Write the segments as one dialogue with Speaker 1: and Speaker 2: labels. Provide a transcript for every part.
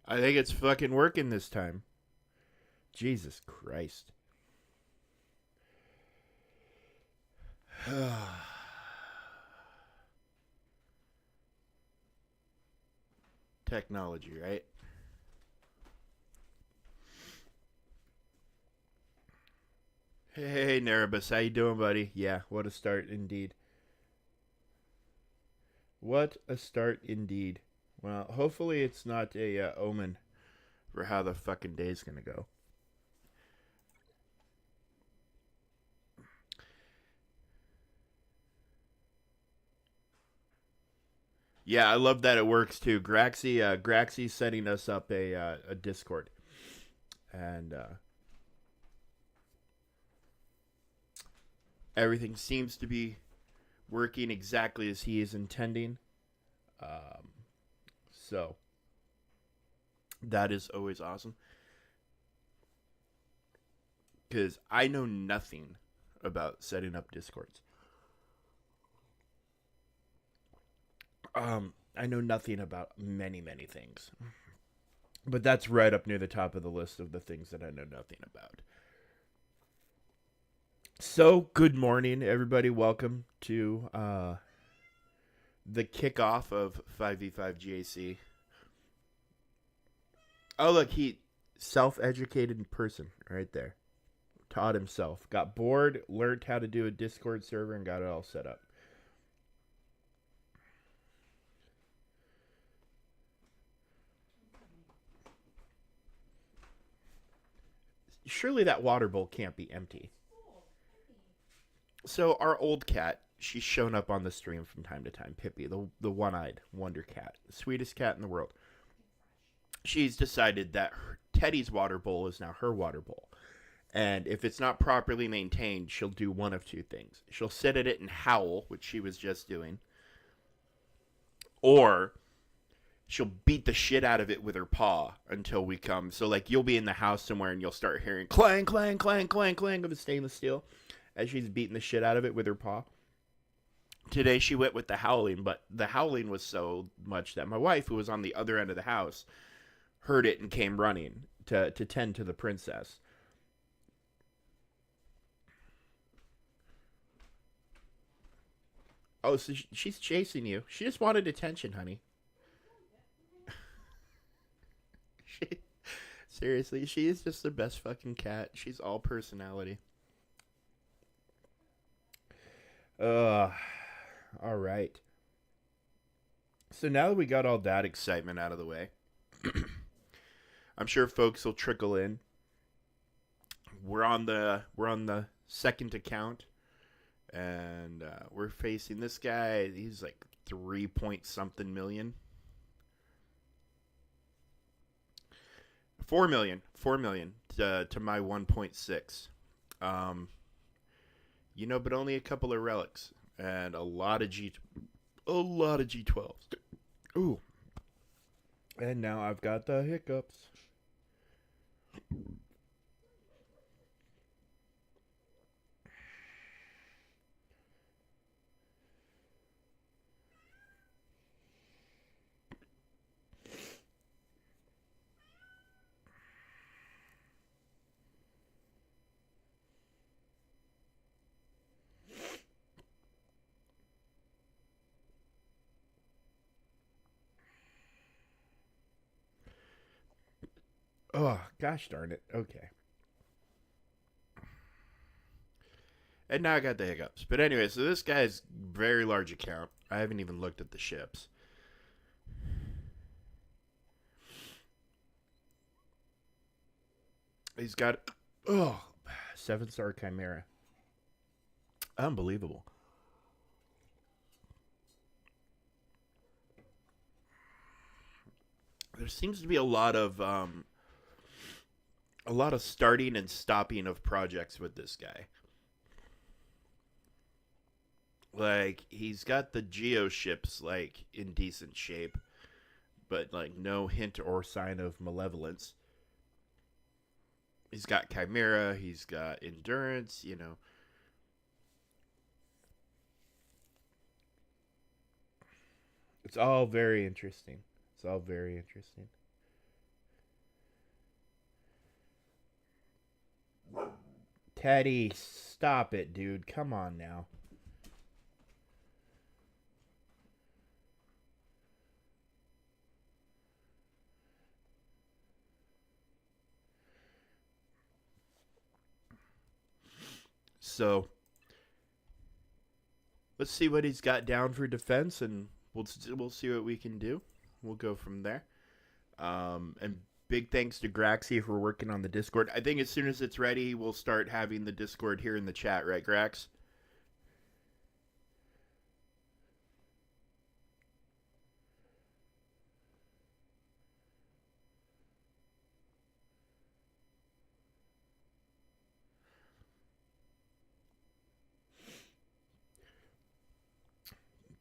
Speaker 1: I think it's fucking working this time. Jesus Christ. Technology, right? Hey, Narabus, how you doing, buddy? Yeah, what a start indeed. What a start indeed. Well, hopefully it's not a omen for how the fucking day's gonna go. Yeah, I love that it works too. Graxy's setting us up a Discord, and everything seems to be working exactly as he is intending. Um, so that is always awesome because I know nothing about setting up Discords. I know nothing about many things, but that's right up near the top of the list of the things that I know nothing about. So, good morning, everybody. Welcome to the kickoff of 5v5 GAC. Oh, look, he self-educated person right there. Taught himself. Got bored, learned how to do a Discord server, and got it all set up. Surely that water bowl can't be empty. So our old cat, she's shown up on the stream from time to time. Pippi, the one-eyed wonder cat, the sweetest cat in the world. She's decided that Teddy's water bowl is now her water bowl. And if it's not properly maintained, she'll do one of two things. She'll sit at it and howl, which she was just doing, or she'll beat the shit out of it with her paw until we come. So, like, you'll be in the house somewhere and you'll start hearing clang, clang, clang, clang, clang of the stainless steel as she's beating the shit out of it with her paw. Today she went with the howling, but the howling was so much that my wife, who was on the other end of the house, heard it and came running to tend to the princess. Oh, so she's chasing you. She just wanted attention, honey. She, seriously, she is just the best fucking cat. She's all personality. Uh, all right. So now that we got all that excitement out of the way, I'm sure folks will trickle in. We're on the second account, and we're facing this guy. He's like 3 point something million. 4 million, 4 million to my 1.6. Um, but only a couple of relics and a lot of G12s. Ooh, and now I've got the hiccups. Oh, gosh darn it. Okay. And now I got the hiccups. But anyway, so this guy's very large account. I haven't even looked at the ships. He's got 7-star Chimera. Unbelievable. There seems to be a lot of starting and stopping of projects with this guy. Like, he's got the Geo ships like in decent shape, but like no hint or sign of malevolence. He's got Chimera, he's got Endurance. It's all very interesting. It's all very interesting. Teddy, stop it, dude. Come on now. So let's see what he's got down for defense, and we'll see what we can do. We'll go from there. And big thanks to Graxy for working on the Discord. I think as soon as it's ready, we'll start having the Discord here in the chat, right, Grax?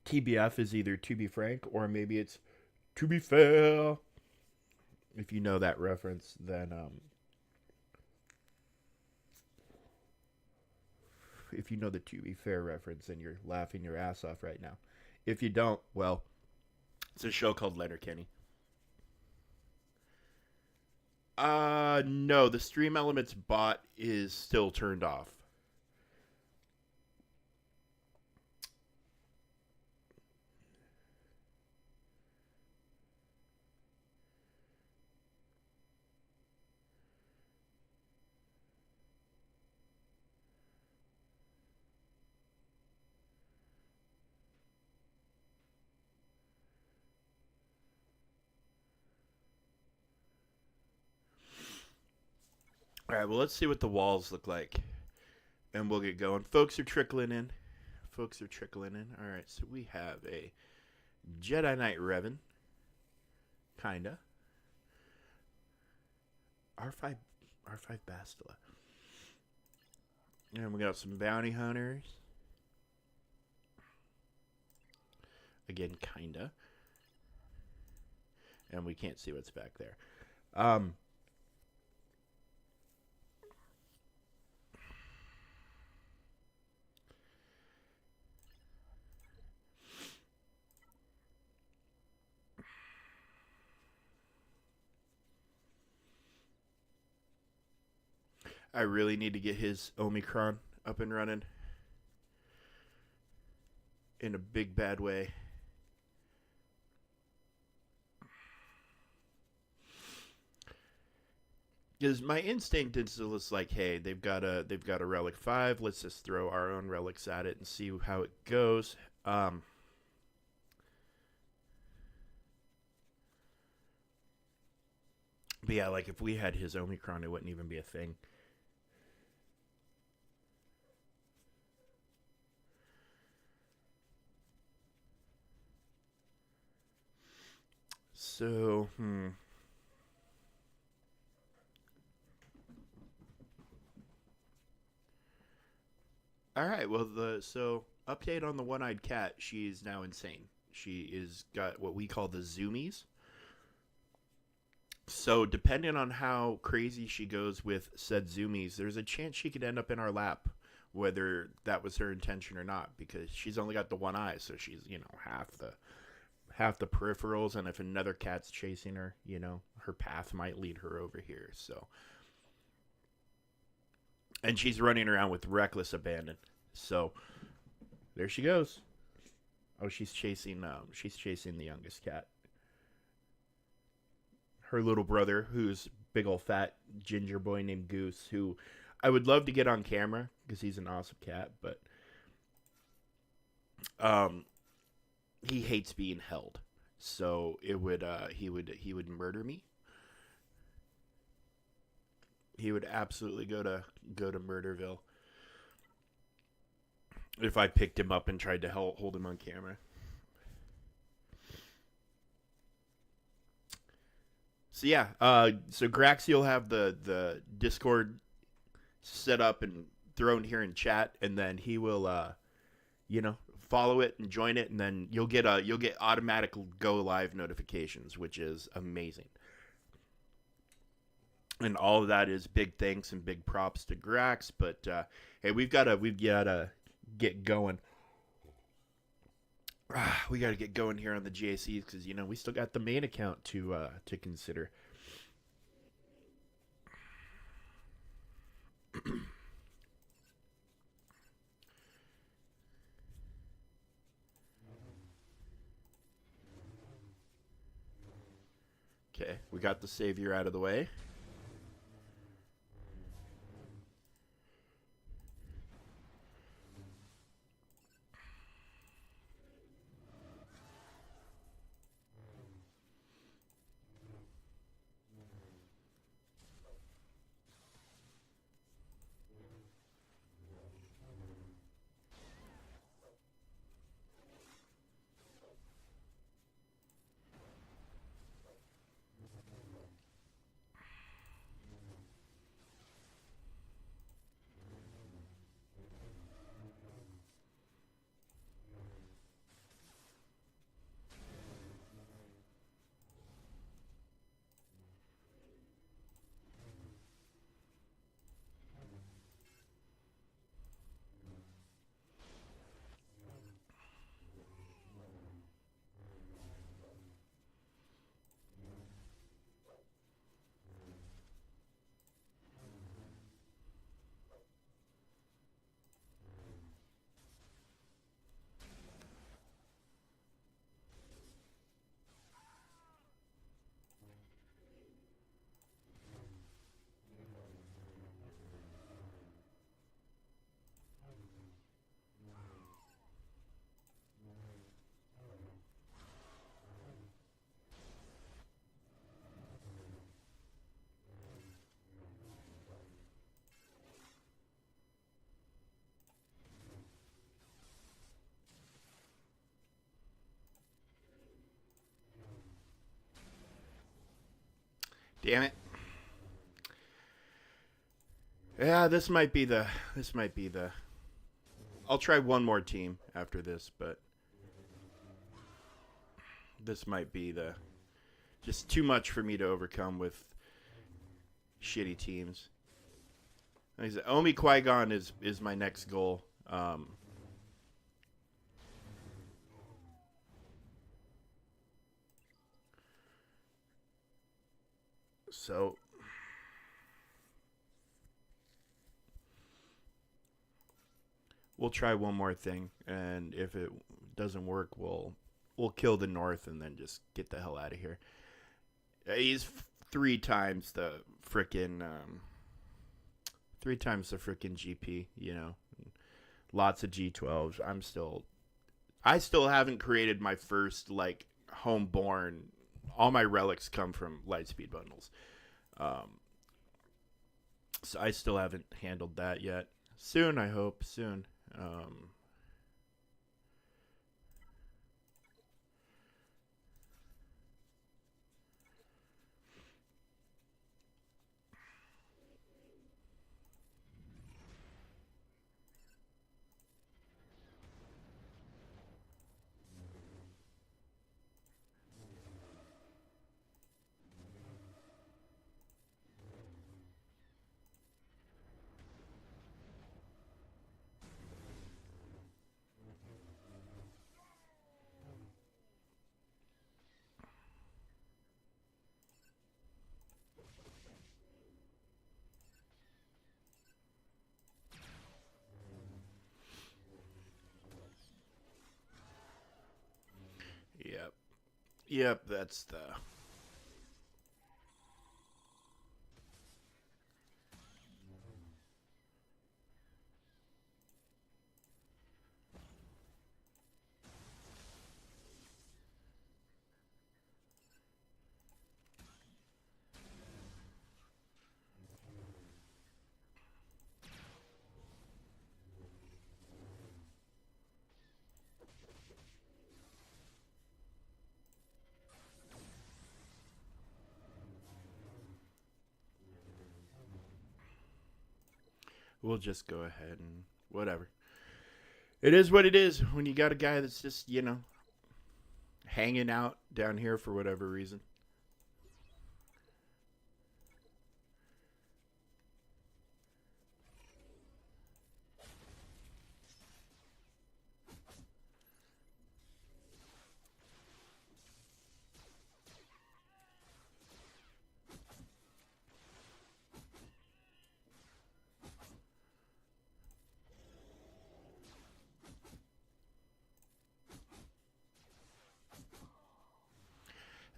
Speaker 1: TBF is either to be frank or maybe it's to be fair. If you know that reference, then if you know the to be fair reference, then you're laughing your ass off right now. If you don't, well, it's a show called Letterkenny. No, the Stream Elements bot is still turned off. All right, well, let's see what the walls look like, and we'll get going. Folks are trickling in. All right, so we have a Jedi Knight Revan, kinda. R5 Bastila. And we got some bounty hunters. Again, kinda. And we can't see what's back there. I really need to get his Omicron up and running in a big bad way. Because my instinct is just like, hey, they've got a relic 5. Let's just throw our own relics at it and see how it goes. But yeah, like if we had his Omicron, it wouldn't even be a thing. So, All right. Well, so update on the one-eyed cat. She is now insane. She is got what we call the zoomies. So depending on how crazy she goes with said zoomies, there's a chance she could end up in our lap, whether that was her intention or not, because she's only got the one eye, so she's half the peripherals, and if another cat's chasing her, her path might lead her over here. So, and she's running around with reckless abandon. So there she goes. Oh, she's chasing the youngest cat. Her little brother, who's big old fat ginger boy named Goose, who I would love to get on camera because he's an awesome cat, but he hates being held. So he would murder me. He would absolutely go to Murderville if I picked him up and tried to hold him on camera. So yeah, so Graxy will have the Discord set up and thrown here in chat, and then he will follow it and join it, and then you'll get automatic go live notifications, which is amazing. And all of that is big thanks and big props to Grax. But hey, we've gotta get going. We gotta get going here on the GACs because we still got the main account to consider. Okay, we got the savior out of the way. Damn it. Yeah, this might be the. I'll try one more team after this, but this might be the. Just too much for me to overcome with shitty teams. Like I said, Omi Qui-Gon is my next goal. So we'll try one more thing, and if it doesn't work, we'll kill the North and then just get the hell out of here. He's three times the frickin' GP. You know, lots of G12s. I still haven't created my first like homeborn. All my relics come from Lightspeed bundles. So I still haven't handled that yet. Soon, I hope. Soon. Yep. Yep, that's the. We'll just go ahead and whatever. It is what it is when you got a guy that's just, hanging out down here for whatever reason.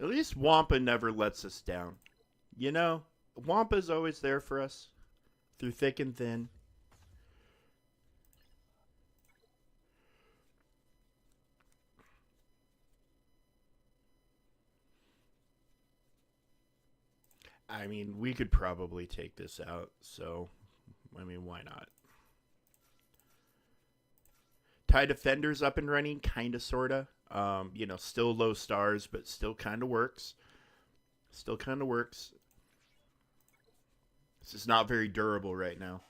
Speaker 1: At least Wampa never lets us down. You know, Wampa's always there for us through thick and thin. I mean, we could probably take this out, so, I mean, why not? TIE Defender's up and running, kind of, sort of. You know, still low stars, but still kind of works. Still kind of works. This is not very durable right now.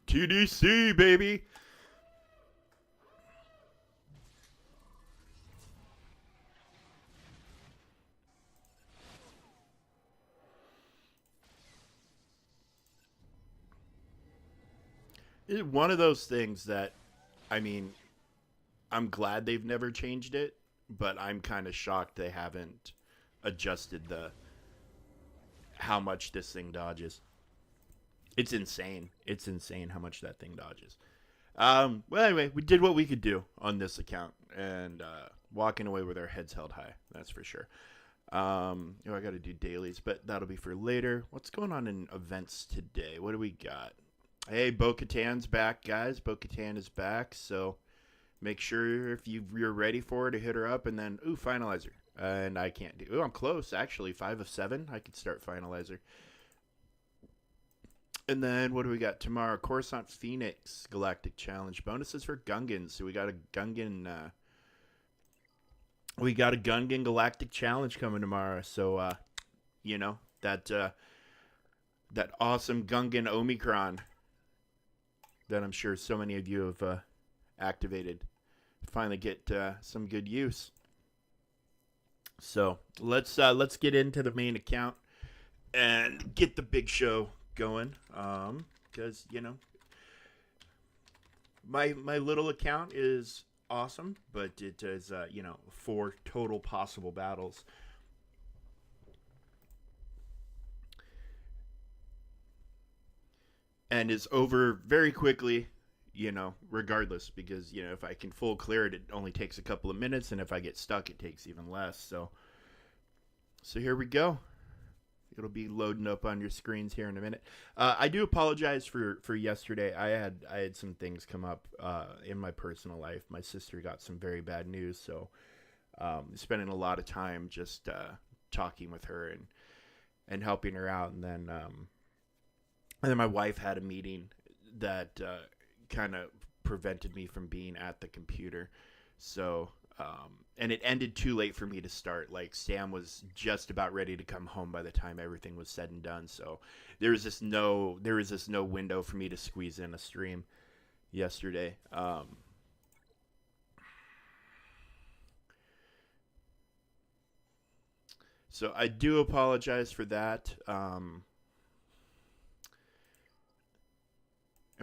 Speaker 1: TDC, baby! It's one of those things that, I mean, I'm glad they've never changed it, but I'm kind of shocked they haven't adjusted the how much this thing dodges. It's insane. It's insane how much that thing dodges. Well, anyway, we did what we could do on this account, and walking away with our heads held high. That's for sure. I got to do dailies, but that'll be for later. What's going on in events today? What do we got? Hey, Bo-Katan's back, guys. Bo-Katan is back, so make sure if you're ready for her to hit her up, and then, finalizer. And I can't do. I'm close, actually. 5 of 7. I could start finalizer. And then what do we got tomorrow? Coruscant Phoenix Galactic Challenge bonuses for Gungans. So we got a Gungan. We got a Gungan Galactic Challenge coming tomorrow. So you know that that awesome Gungan Omicron that I'm sure so many of you have activated. Finally get some good use. So let's get into the main account and get the big show going, because you know my little account is awesome, but it is 4 total possible battles, and is over very quickly, regardless, because if I can full clear it, it only takes a couple of minutes, and if I get stuck, it takes even less. So here we go. It'll be loading up on your screens here in a minute. I do apologize for yesterday. I had some things come up in my personal life. My sister got some very bad news, so spending a lot of time just talking with her and helping her out. And then my wife had a meeting that kind of prevented me from being at the computer. So and it ended too late for me to start. Like, Sam was just about ready to come home by the time everything was said and done. So there was just no window for me to squeeze in a stream yesterday. So I do apologize for that. And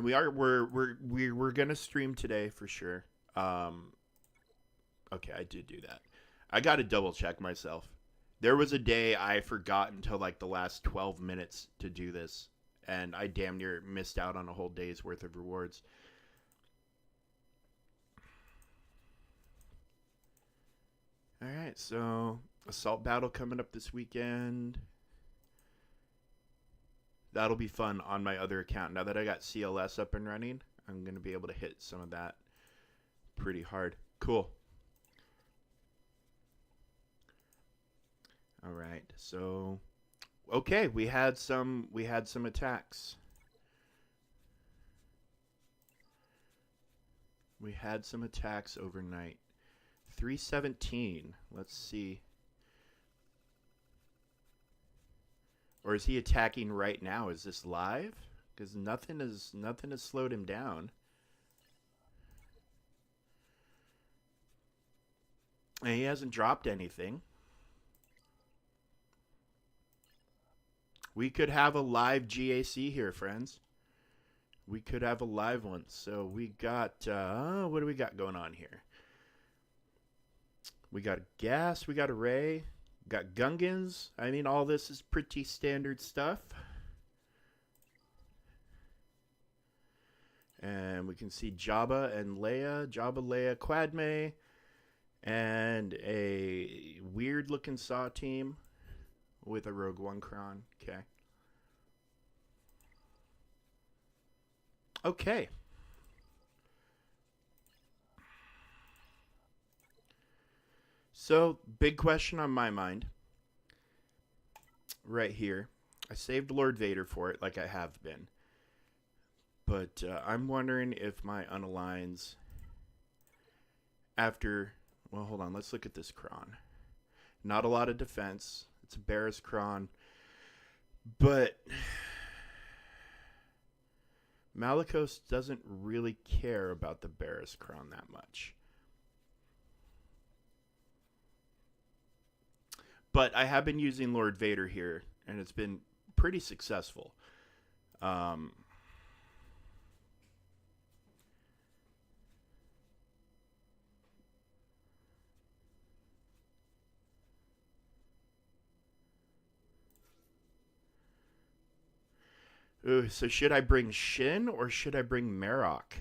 Speaker 1: we're gonna stream today for sure. Okay, I did do that. I got to double check myself. There was a day I forgot until like the last 12 minutes to do this, and I damn near missed out on a whole day's worth of rewards. All right, so assault battle coming up this weekend. That'll be fun on my other account. Now that I got CLS up and running, I'm going to be able to hit some of that pretty hard. Cool. All right, so okay, we had some attacks. We had some attacks overnight. 317. Let's see. Or is he attacking right now? Is this live? Because nothing has slowed him down. And he hasn't dropped anything. We could have a live GAC here, friends. We could have a live one. So we got, what do we got going on here? We got a gas, we got a ray, got Gungans. I mean, all this is pretty standard stuff. And we can see Jabba and Leia, Leia, Quadme, and a weird-looking Saw team with a Rogue One Kron. Okay. Okay. So, big question on my mind. Right here. I saved Lord Vader for it like I have been. But I'm wondering if my unaligns after... Well, hold on. Let's look at this Kron. Not a lot of defense. It's a Barris Kron. But Malicos doesn't really care about the Barris Kron that much. But I have been using Lord Vader here, and it's been pretty successful. Ooh, so should I bring Shin or should I bring Marok?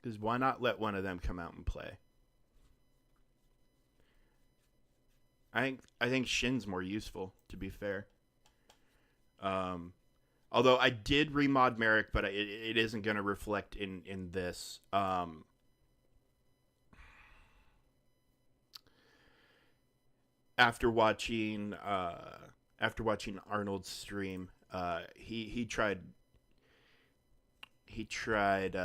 Speaker 1: Because why not let one of them come out and play? I think Shin's more useful, to be fair. Although I did remod Merrick, but it isn't going to reflect in this. After watching Arnold's stream, he tried he tried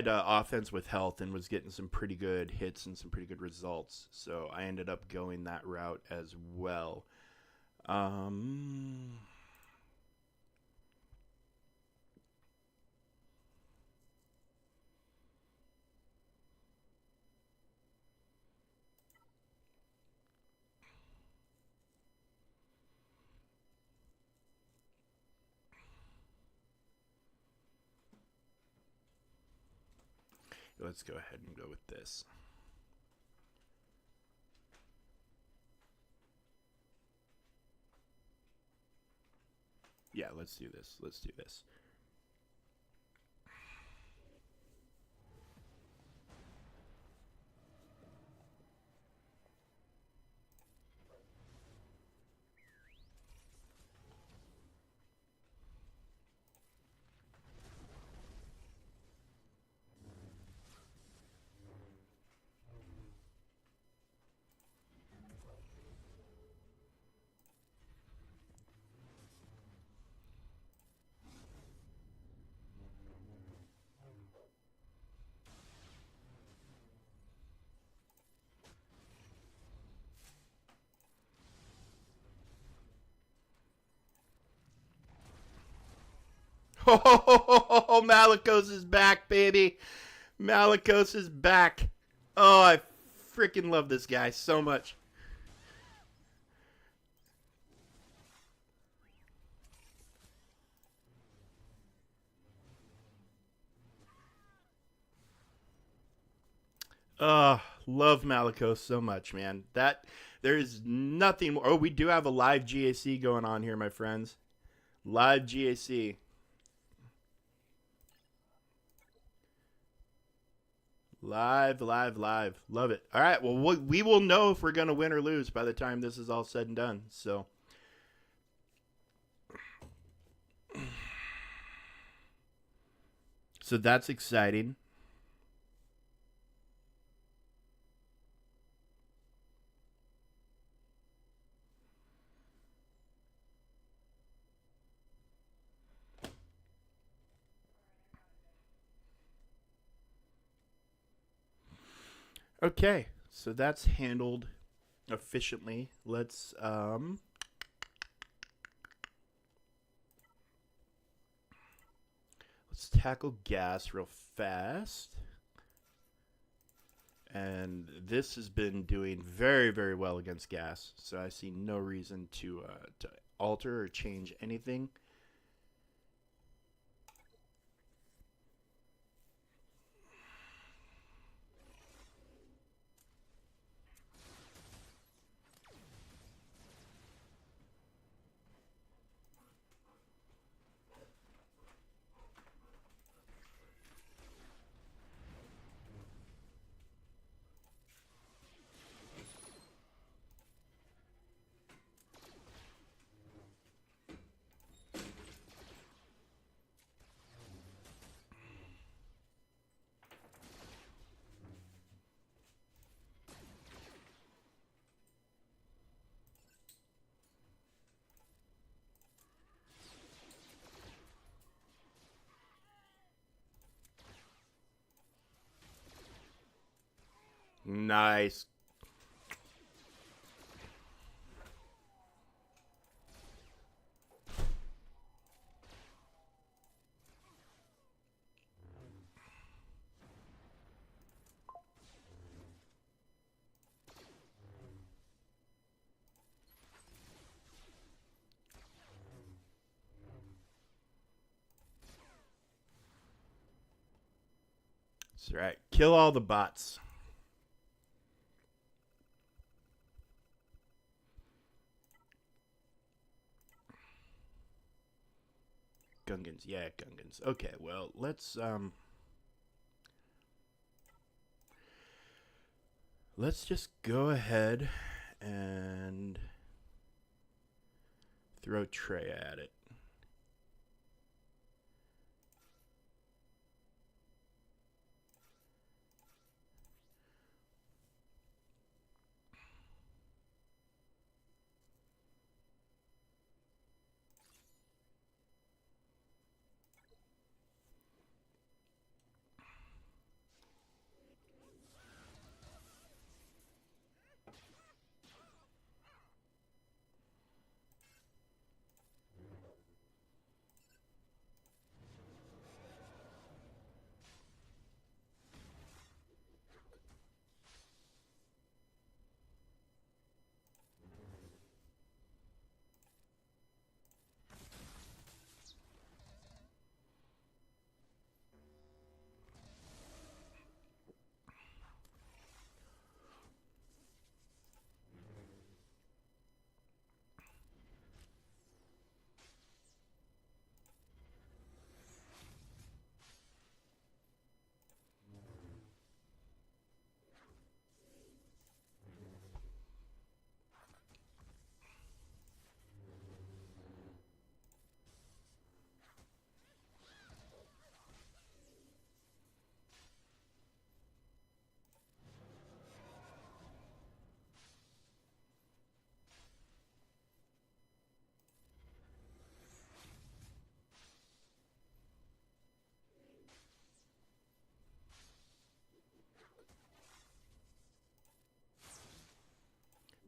Speaker 1: offense with health and was getting some pretty good hits and some pretty good results. So I ended up going that route as well. Let's go ahead and go with this. Yeah, let's do this. Let's do this. Oh, Malicos is back, baby. Malicos is back. Oh, I freaking love this guy so much. Love Malicos so much, man. There is nothing more. Oh, we do have a live GAC going on here, my friends. Live GAC. Live. Love it. All right, well, we will know if we're going to win or lose by the time this is all said and done. So that's exciting. Okay, so that's handled efficiently. Let's tackle gas real fast. And this has been doing very, very well against gas, so I see no reason to alter or change anything. Nice. That's right. Kill all the bots. Gungans, yeah, Gungans. Okay, well, let's just go ahead and throw Trey at it.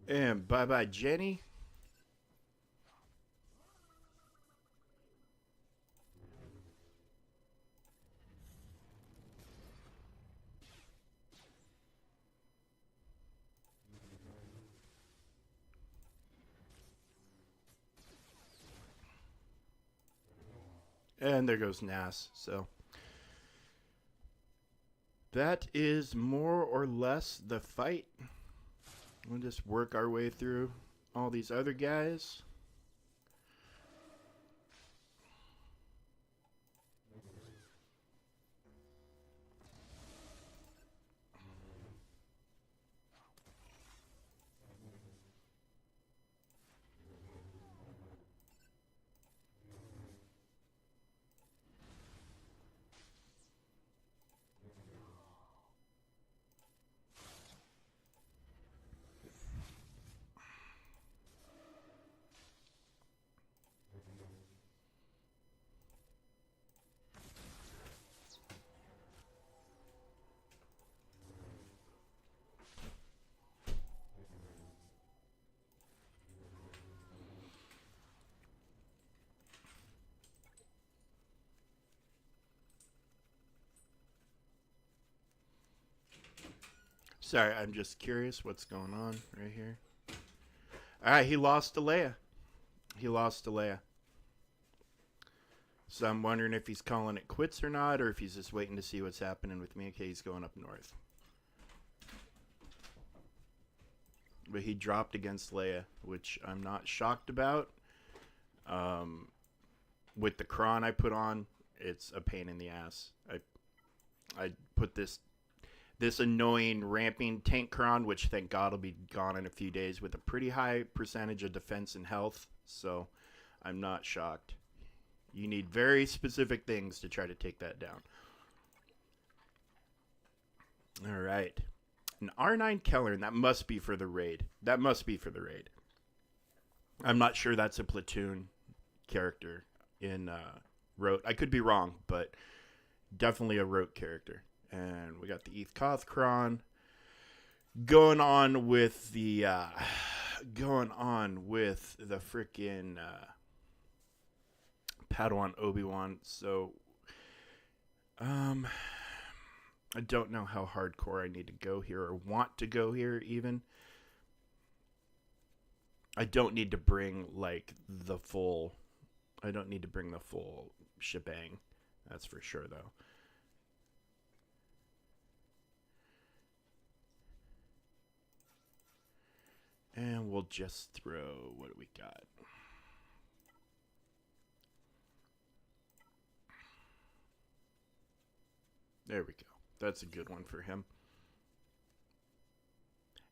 Speaker 1: And bye bye, Jenny. And there goes Nas. So that is more or less the fight. We'll just work our way through all these other guys. Sorry, I'm just curious what's going on right here. All right, he lost to Leia. He lost to Leia. So I'm wondering if he's calling it quits or not, or if he's just waiting to see what's happening with me. Okay, he's going up north. But he dropped against Leia, which I'm not shocked about. With the cron I put on, it's a pain in the ass. I put this annoying ramping tank cron, which thank God will be gone in a few days, with a pretty high percentage of defense and health. So I'm not shocked. You need very specific things to try to take that down. All right. An R9 Keller, and that must be for the raid. That must be for the raid. I'm not sure that's a platoon character in Rote. I could be wrong, but definitely a Rote character. And we got the Eth Koth Kron going on with the freaking Padawan Obi-Wan. So I don't know how hardcore I need to go here or want to go here even. I don't need to bring like the full shebang. That's for sure though. And we'll just throw, what do we got? There we go. That's a good one for him.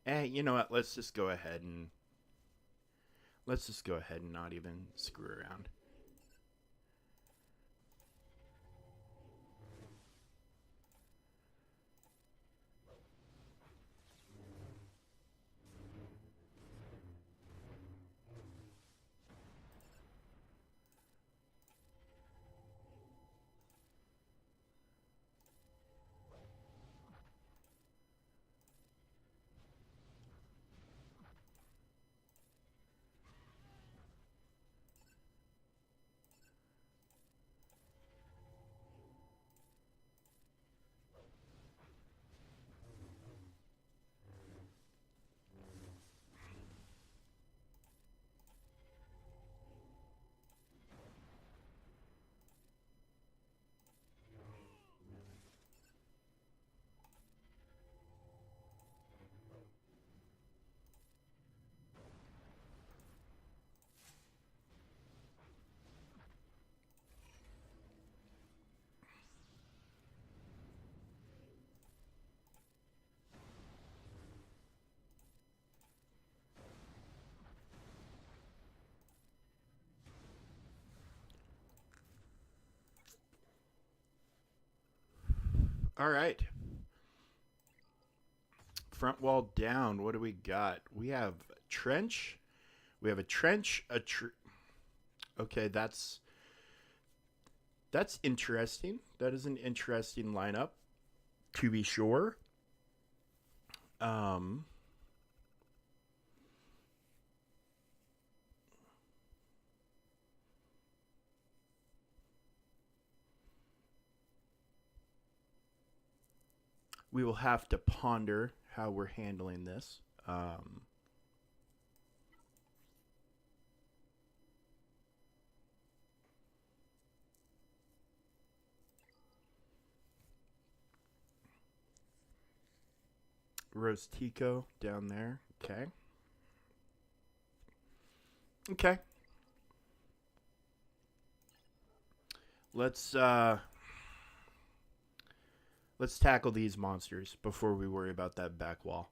Speaker 1: And you know what? Let's just go ahead and not even screw around. All right. Front wall down. What do we got? We have a trench. We have a trench. Okay, that's interesting. That is an interesting lineup, to be sure. We will have to ponder how we're handling this. Rostico down there. Okay. Okay. Let's tackle these monsters before we worry about that back wall.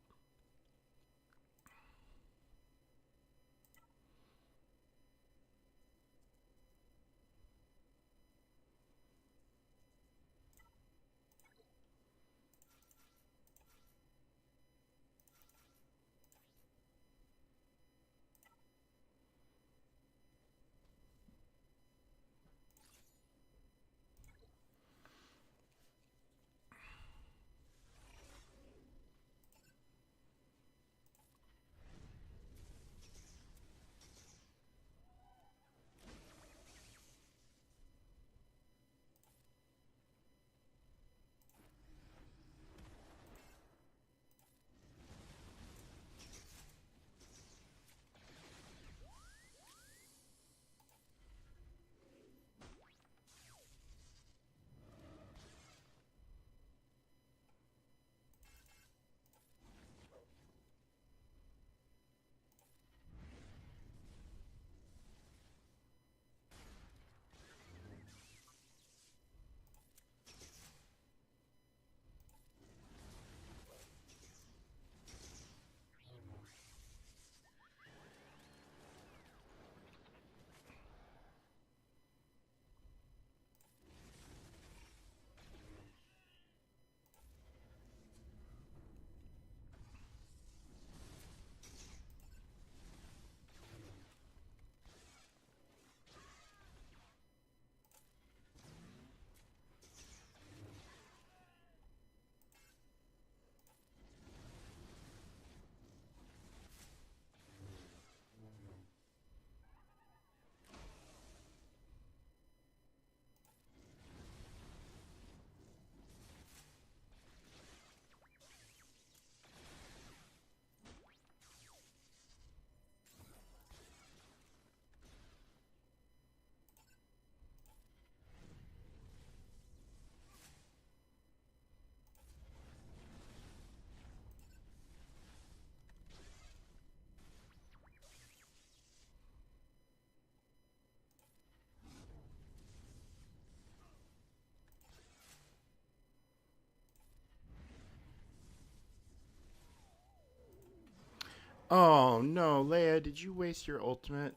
Speaker 1: Oh no, Leia, did you waste your ultimate?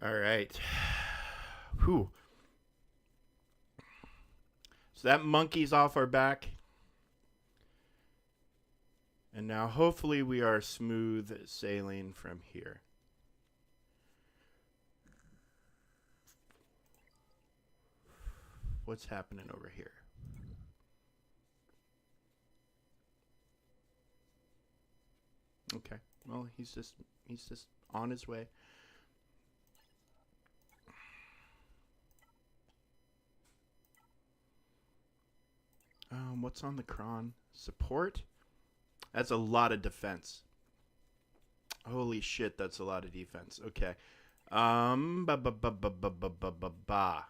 Speaker 1: All right. Whew. So that monkey's off our back. And now hopefully we are smooth sailing from here. What's happening over here? Okay. Well, he's just on his way. What's on the cron? Support? That's a lot of defense. Holy shit, that's a lot of defense. Okay. Ba ba ba ba ba ba ba ba ba.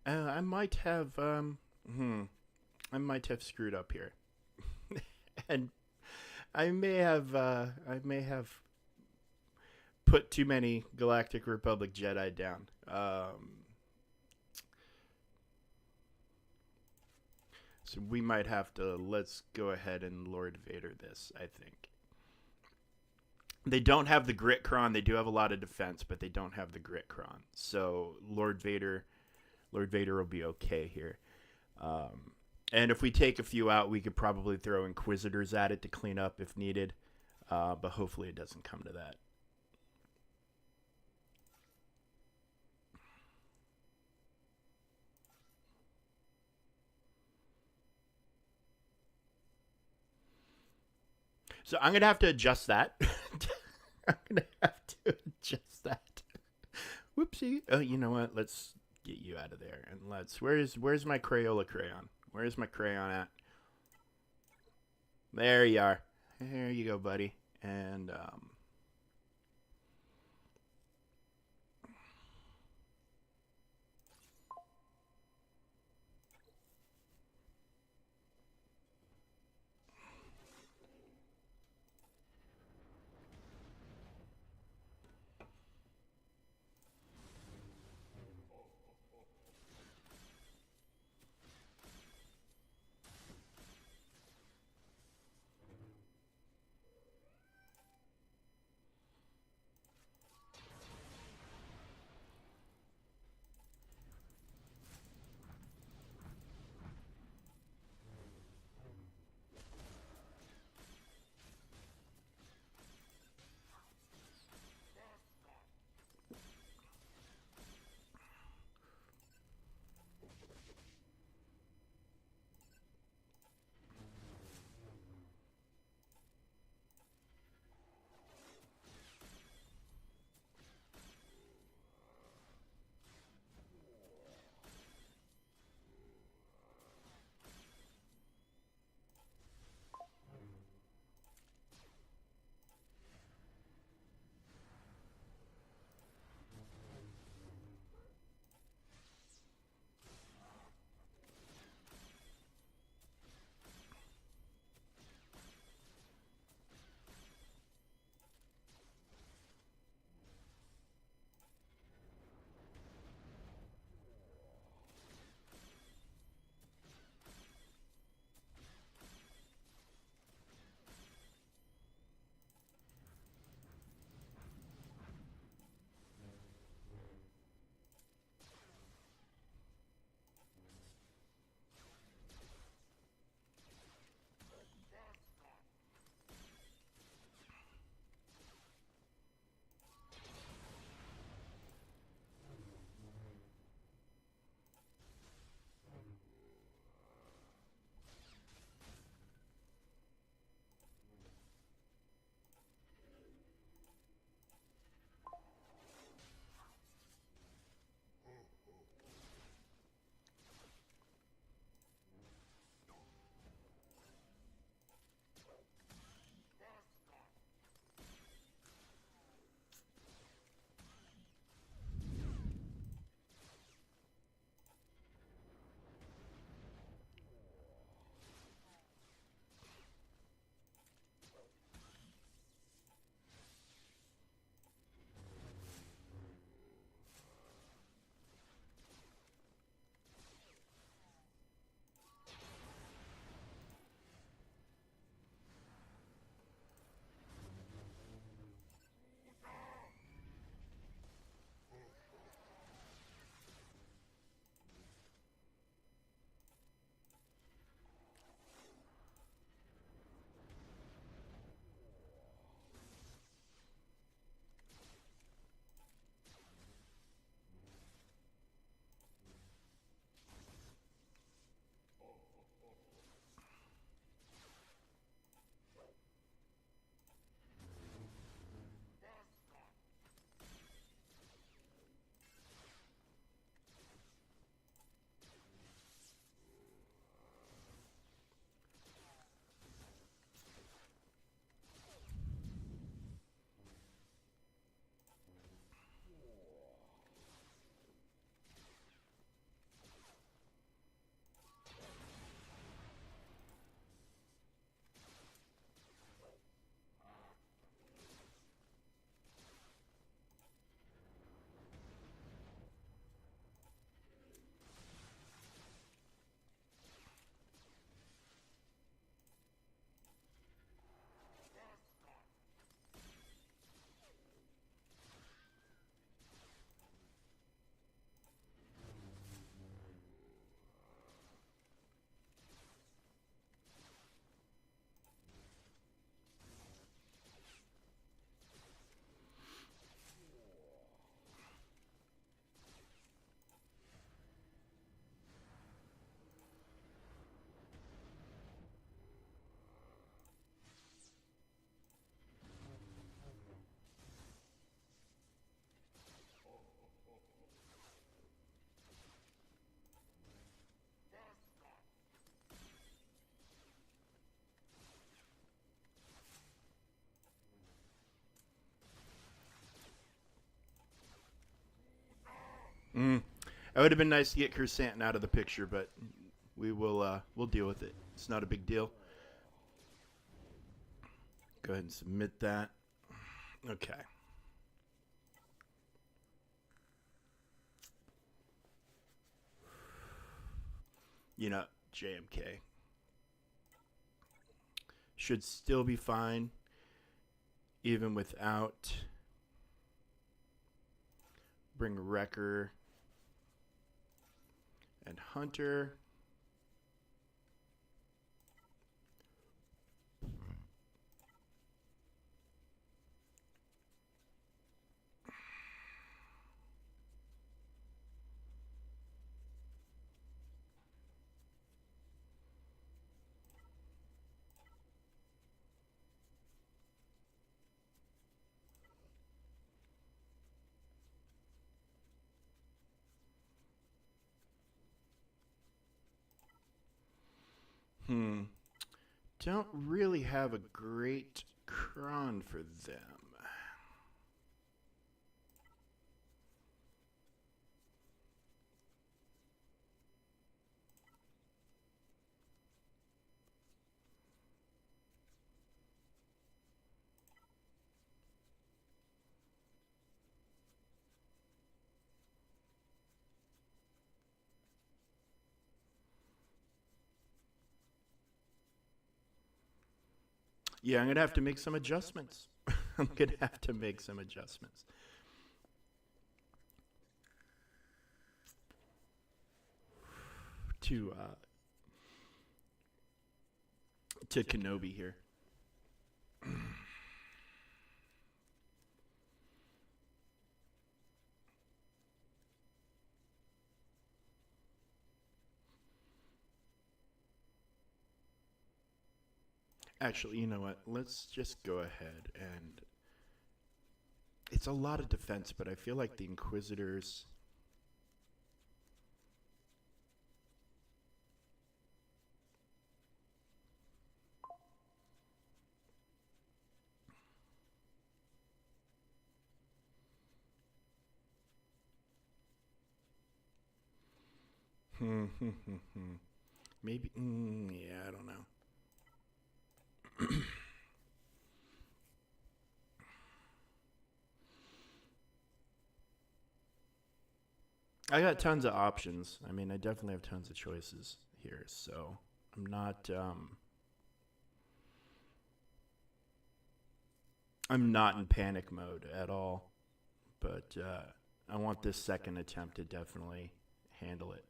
Speaker 1: I might have I might have screwed up here. And I may have put too many Galactic Republic Jedi down. So we might have to, let's go ahead and Lord Vader this, I think. They don't have the grit cron. They do have a lot of defense, but they don't have the grit cron. So Lord Vader will be okay here. And if we take a few out, we could probably throw Inquisitors at it to clean up if needed. But hopefully it doesn't come to that. So I'm going to have to adjust that. I'm going to have to adjust that. Whoopsie. Oh, you know what? Let's get you out of there. And where's my Crayola crayon? Where's my crayon at? There you are. There you go, buddy. And Mm. It would have been nice to get Chrysanthemum out of the picture, but we'll deal with it. It's not a big deal. Go ahead and submit that. Okay. You know, JMK should still be fine, even without bring Wrecker and Hunter. Don't really have a great cron for them. Yeah, I'm going to have to make some adjustments. I'm going to have to make some adjustments. To Kenobi here. Actually, you know what? Let's just go ahead and... It's a lot of defense, but I feel like the Inquisitors... Maybe... yeah, I don't know. I got tons of options. I mean, I definitely have tons of choices here, so I'm not in panic mode at all. But I want this second attempt to definitely handle it.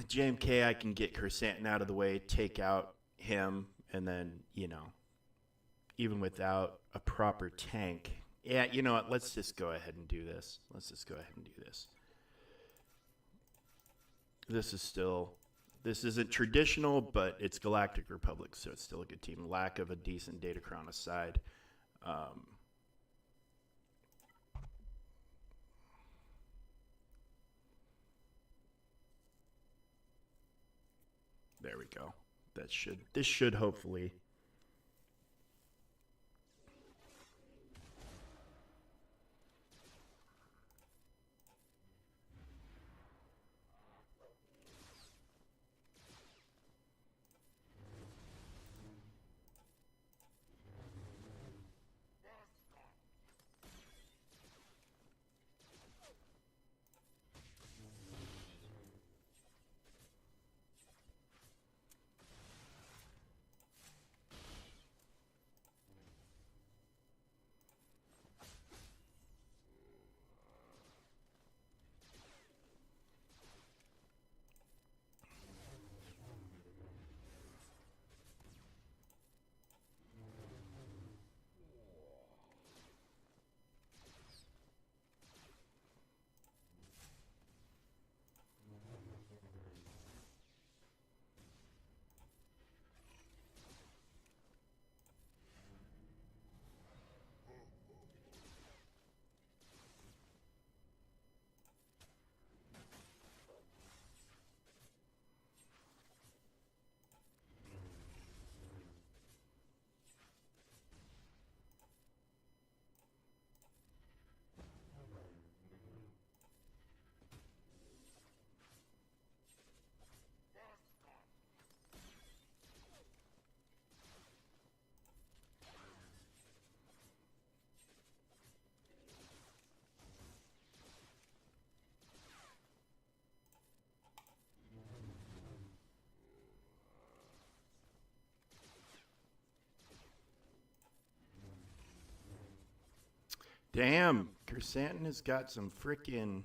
Speaker 1: JMK, I can get Chrysanthemum out of the way, take out him, and then, you know, even without a proper tank. Yeah, you know what? Let's just go ahead and do this. This isn't traditional, but it's Galactic Republic, so it's still a good team. Lack of a decent Datacron aside. There we go. This should hopefully... Damn, Chrysanthemum has got some frickin'...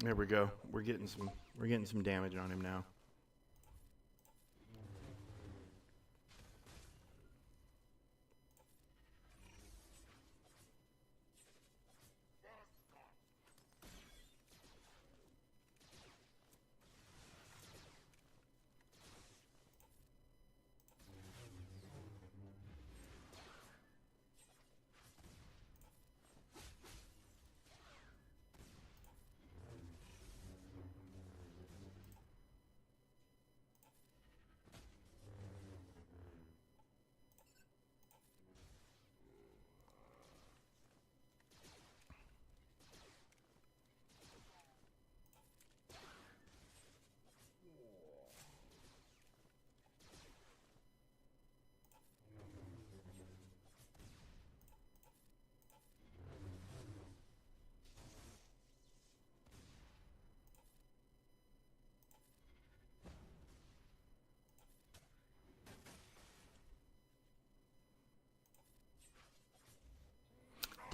Speaker 1: There we go. We're getting some damage on him now.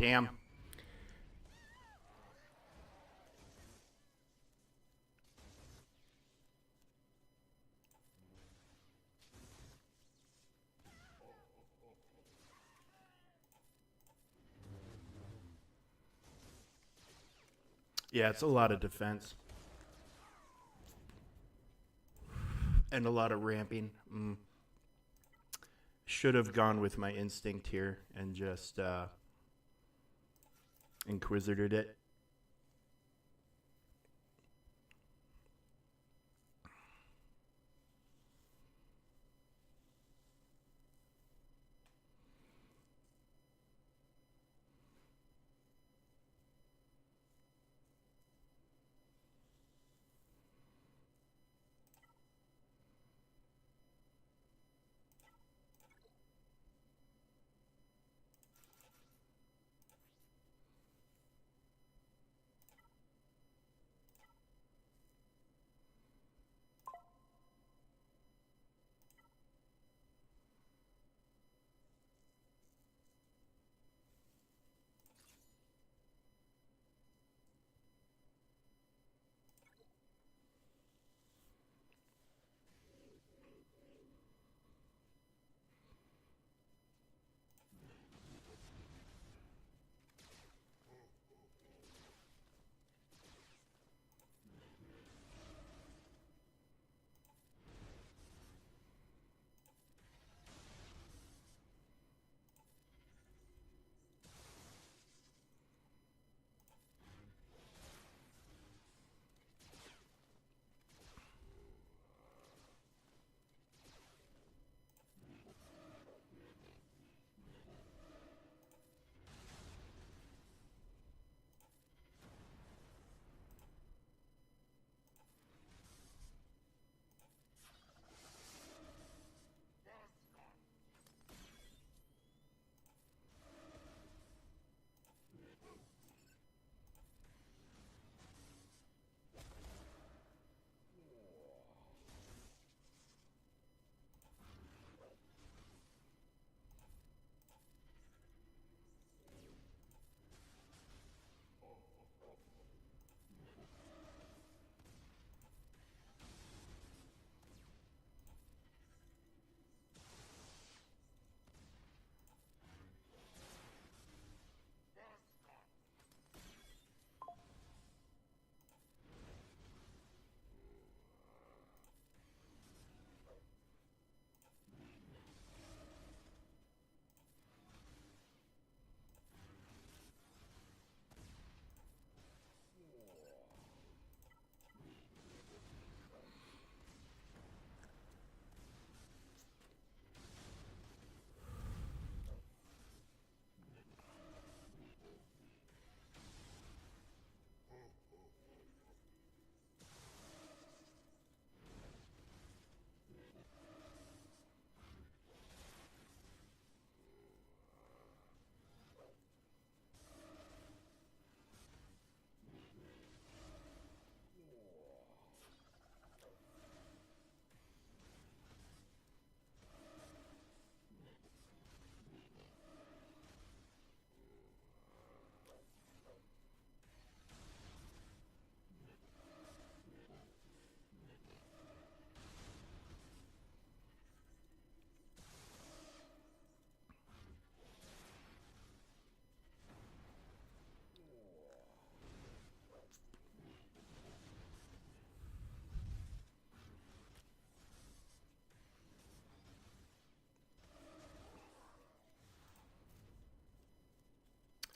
Speaker 1: Damn. Yeah, it's a lot of defense. And a lot of ramping. Should have gone with my instinct here and just Inquisitored it.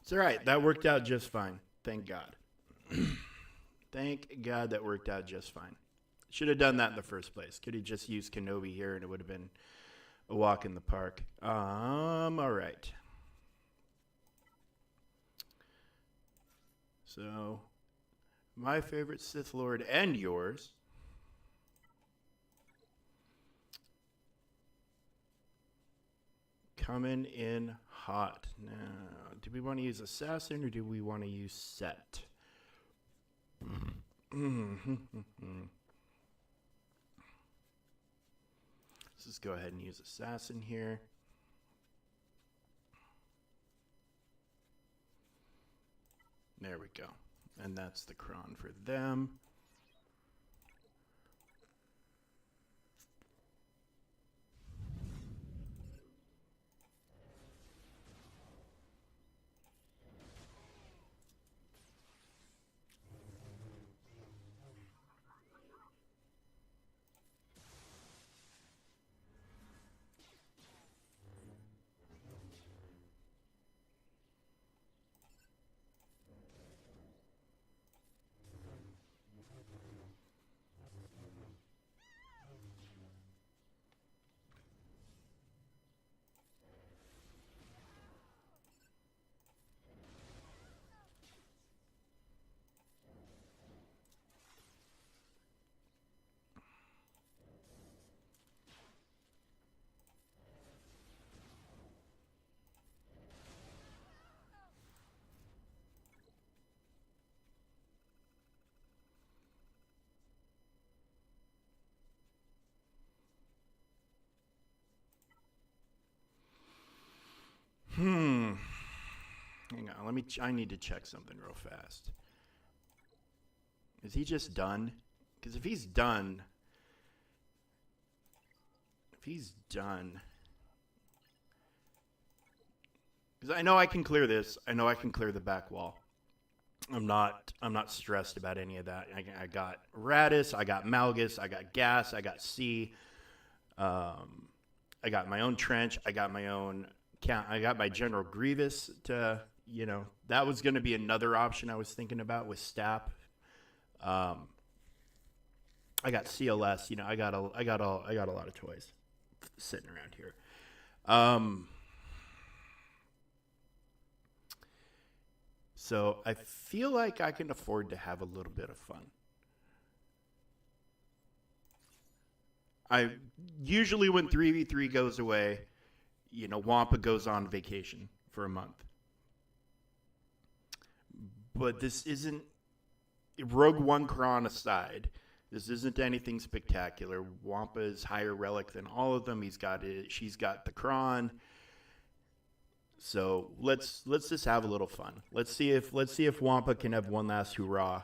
Speaker 1: It's all right. That worked out just fine. Thank God. Thank God that worked out just fine. Should have done that in the first place. Could have just used Kenobi here and it would have been a walk in the park. All right. So, my favorite Sith Lord and yours. Coming in hot. Now, do we want to use Assassin or do we want to use Set? Let's just go ahead and use Assassin here. There we go. And that's the cron for them. Hang on, I need to check something real fast. Is he just done? Because if he's done, because I know I can clear this. I know I can clear the back wall. I'm not stressed about any of that. I got Radis, I got Malgus, I got Gas, I got C. I got my own trench. I got my own count. I got my General Grievous to, that was going to be another option I was thinking about with Stap. I got CLS. I got a lot of toys sitting around here. So I feel like I can afford to have a little bit of fun. I usually, when 3v3 goes away, Wampa goes on vacation for a month. But this isn't, Rogue One Kron aside, this isn't anything spectacular. Wampa is higher relic than all of them. She's got the Kron. So let's just have a little fun. Let's see if Wampa can have one last hurrah.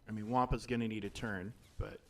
Speaker 1: I mean, Wampa's going to need a turn, but...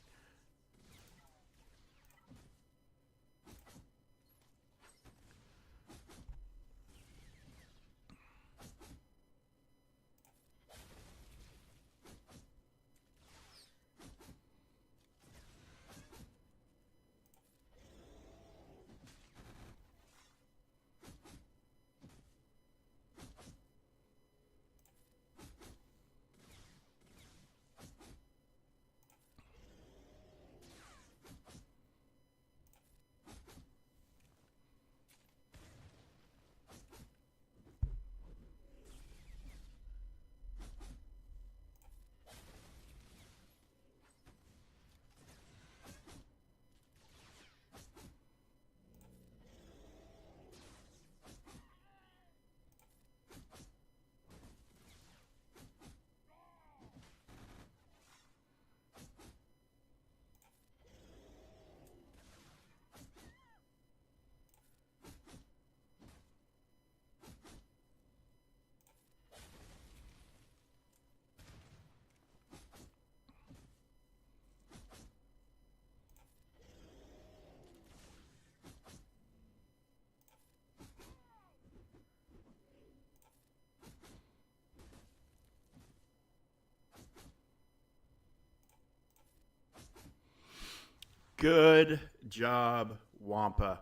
Speaker 1: Good job, Wampa.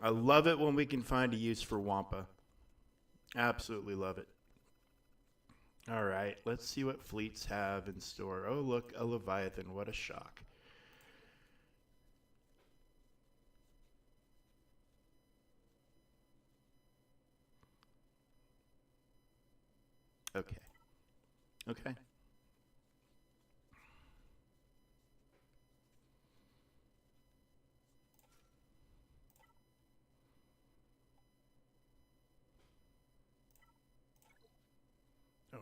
Speaker 1: I love it when we can find a use for Wampa. Absolutely love it. All right, let's see what fleets have in store. Oh, look, a Leviathan. What a shock. Okay. Okay. Oh.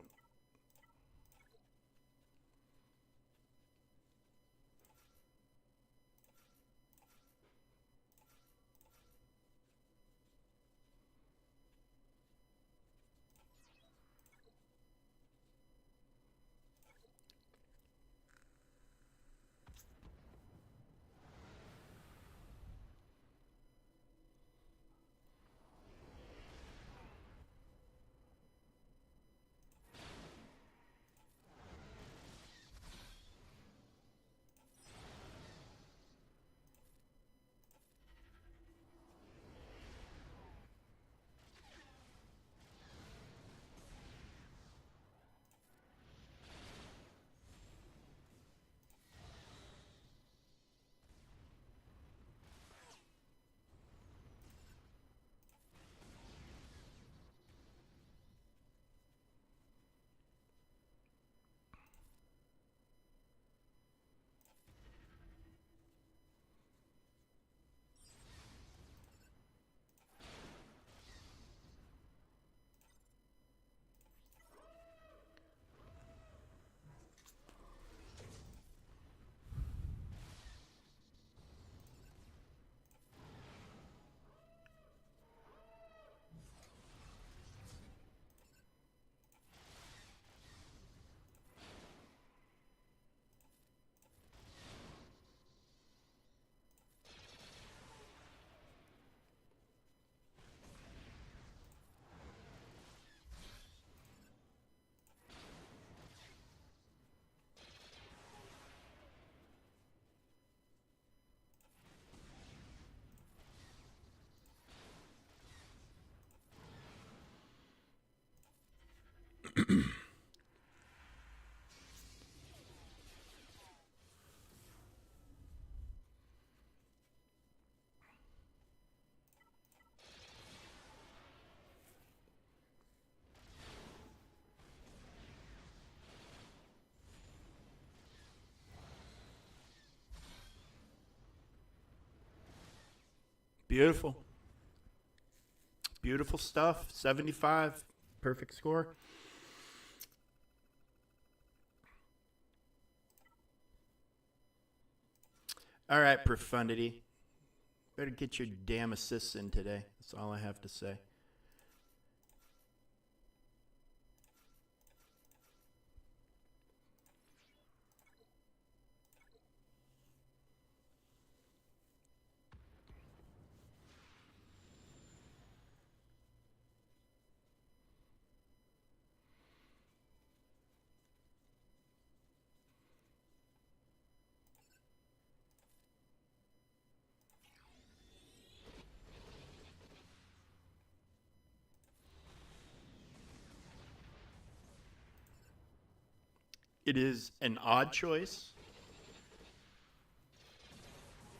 Speaker 1: Beautiful. Beautiful stuff. 75. Perfect score. All right, Profundity. Better get your damn assists in today. That's all I have to say. It is an odd choice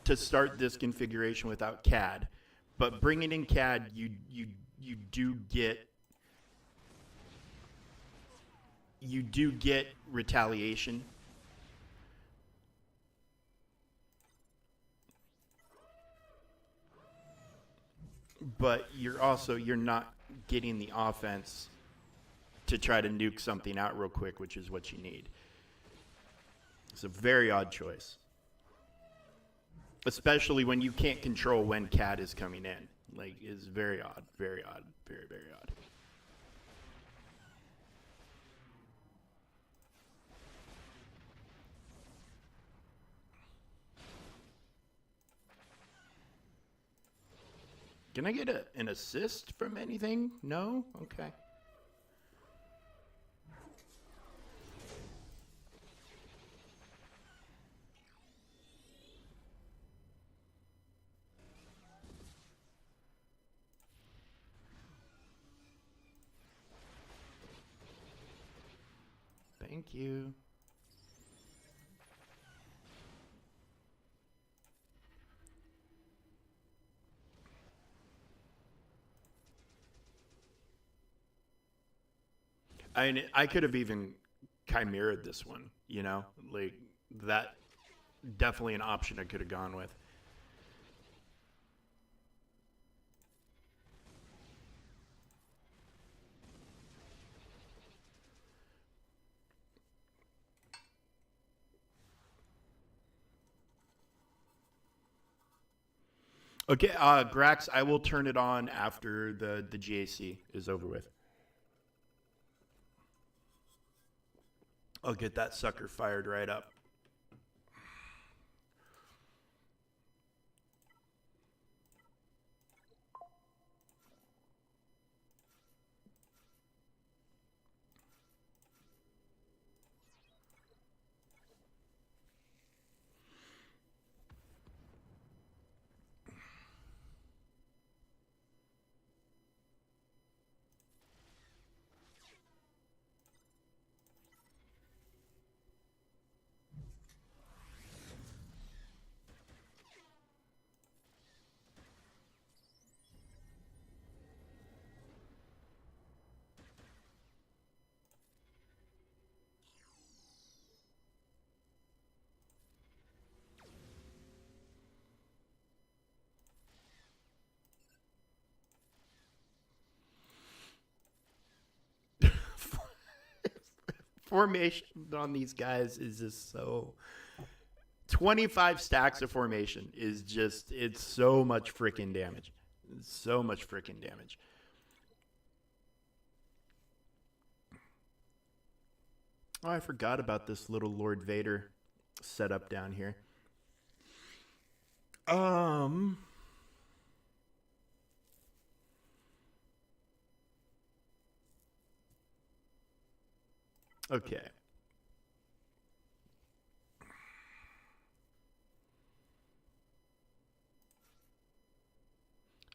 Speaker 1: to start this configuration without CAD, but bringing in CAD, you do get retaliation. But you're not getting the offense to try to nuke something out real quick, which is what you need. It's a very odd choice, especially when you can't control when CAD is coming in. Like, it's very odd, very odd, very, very odd. Can I get an assist from anything? No? Okay. Thank you. I could have even chimeraed this one, you know? Like, that definitely an option I could have gone with. Okay, Grax, I will turn it on after the GAC is over with. I'll get that sucker fired right up. Formation on these guys is just so 25 stacks of formation is just, it's so much freaking damage. So much freaking damage. Oh, I forgot about this little Lord Vader setup down here. Okay.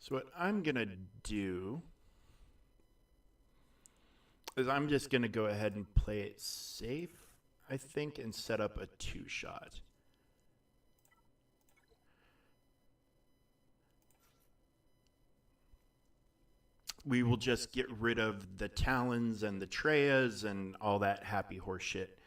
Speaker 1: So what I'm going to do is I'm just going to go ahead and play it safe, I think, and set up a 2-shot. We will just get rid of the Talons and the Treyas and all that happy horse shit.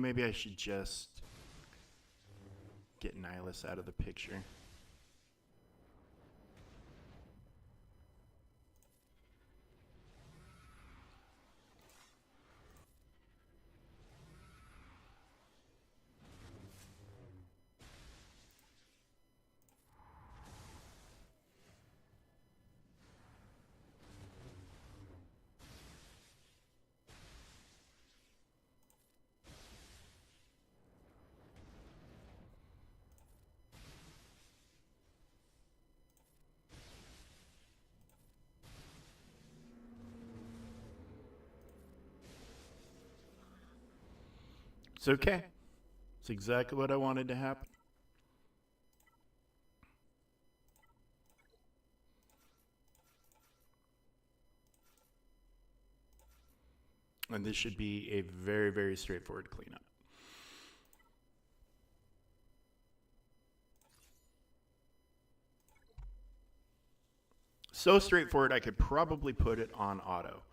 Speaker 1: maybe I should just get Nihilus out of the picture. It's okay. It's exactly what I wanted to happen. And this should be a very, very straightforward cleanup. So straightforward, I could probably put it on auto.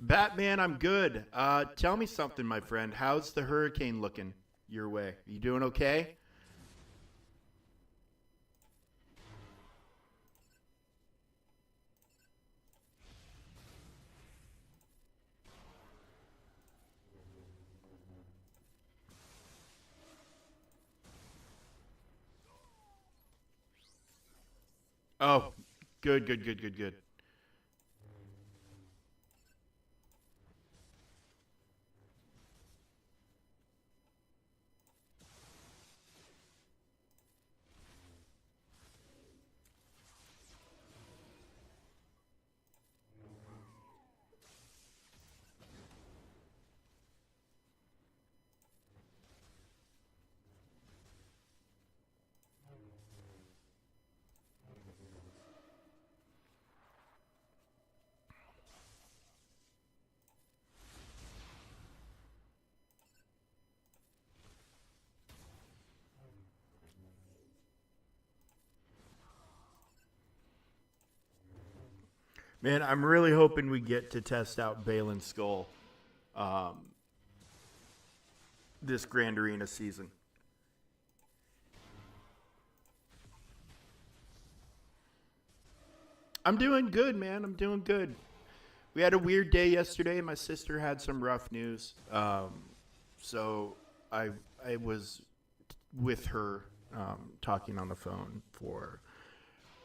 Speaker 1: Batman, I'm good. Tell me something, my friend. How's the hurricane looking your way? You doing okay? Oh, good, good, good, good, good. Man, I'm really hoping we get to test out Balin's skull um, this Grand Arena season. I'm doing good, man. I'm doing good. We had a weird day yesterday. My sister had some rough news. So I I was with her talking on the phone for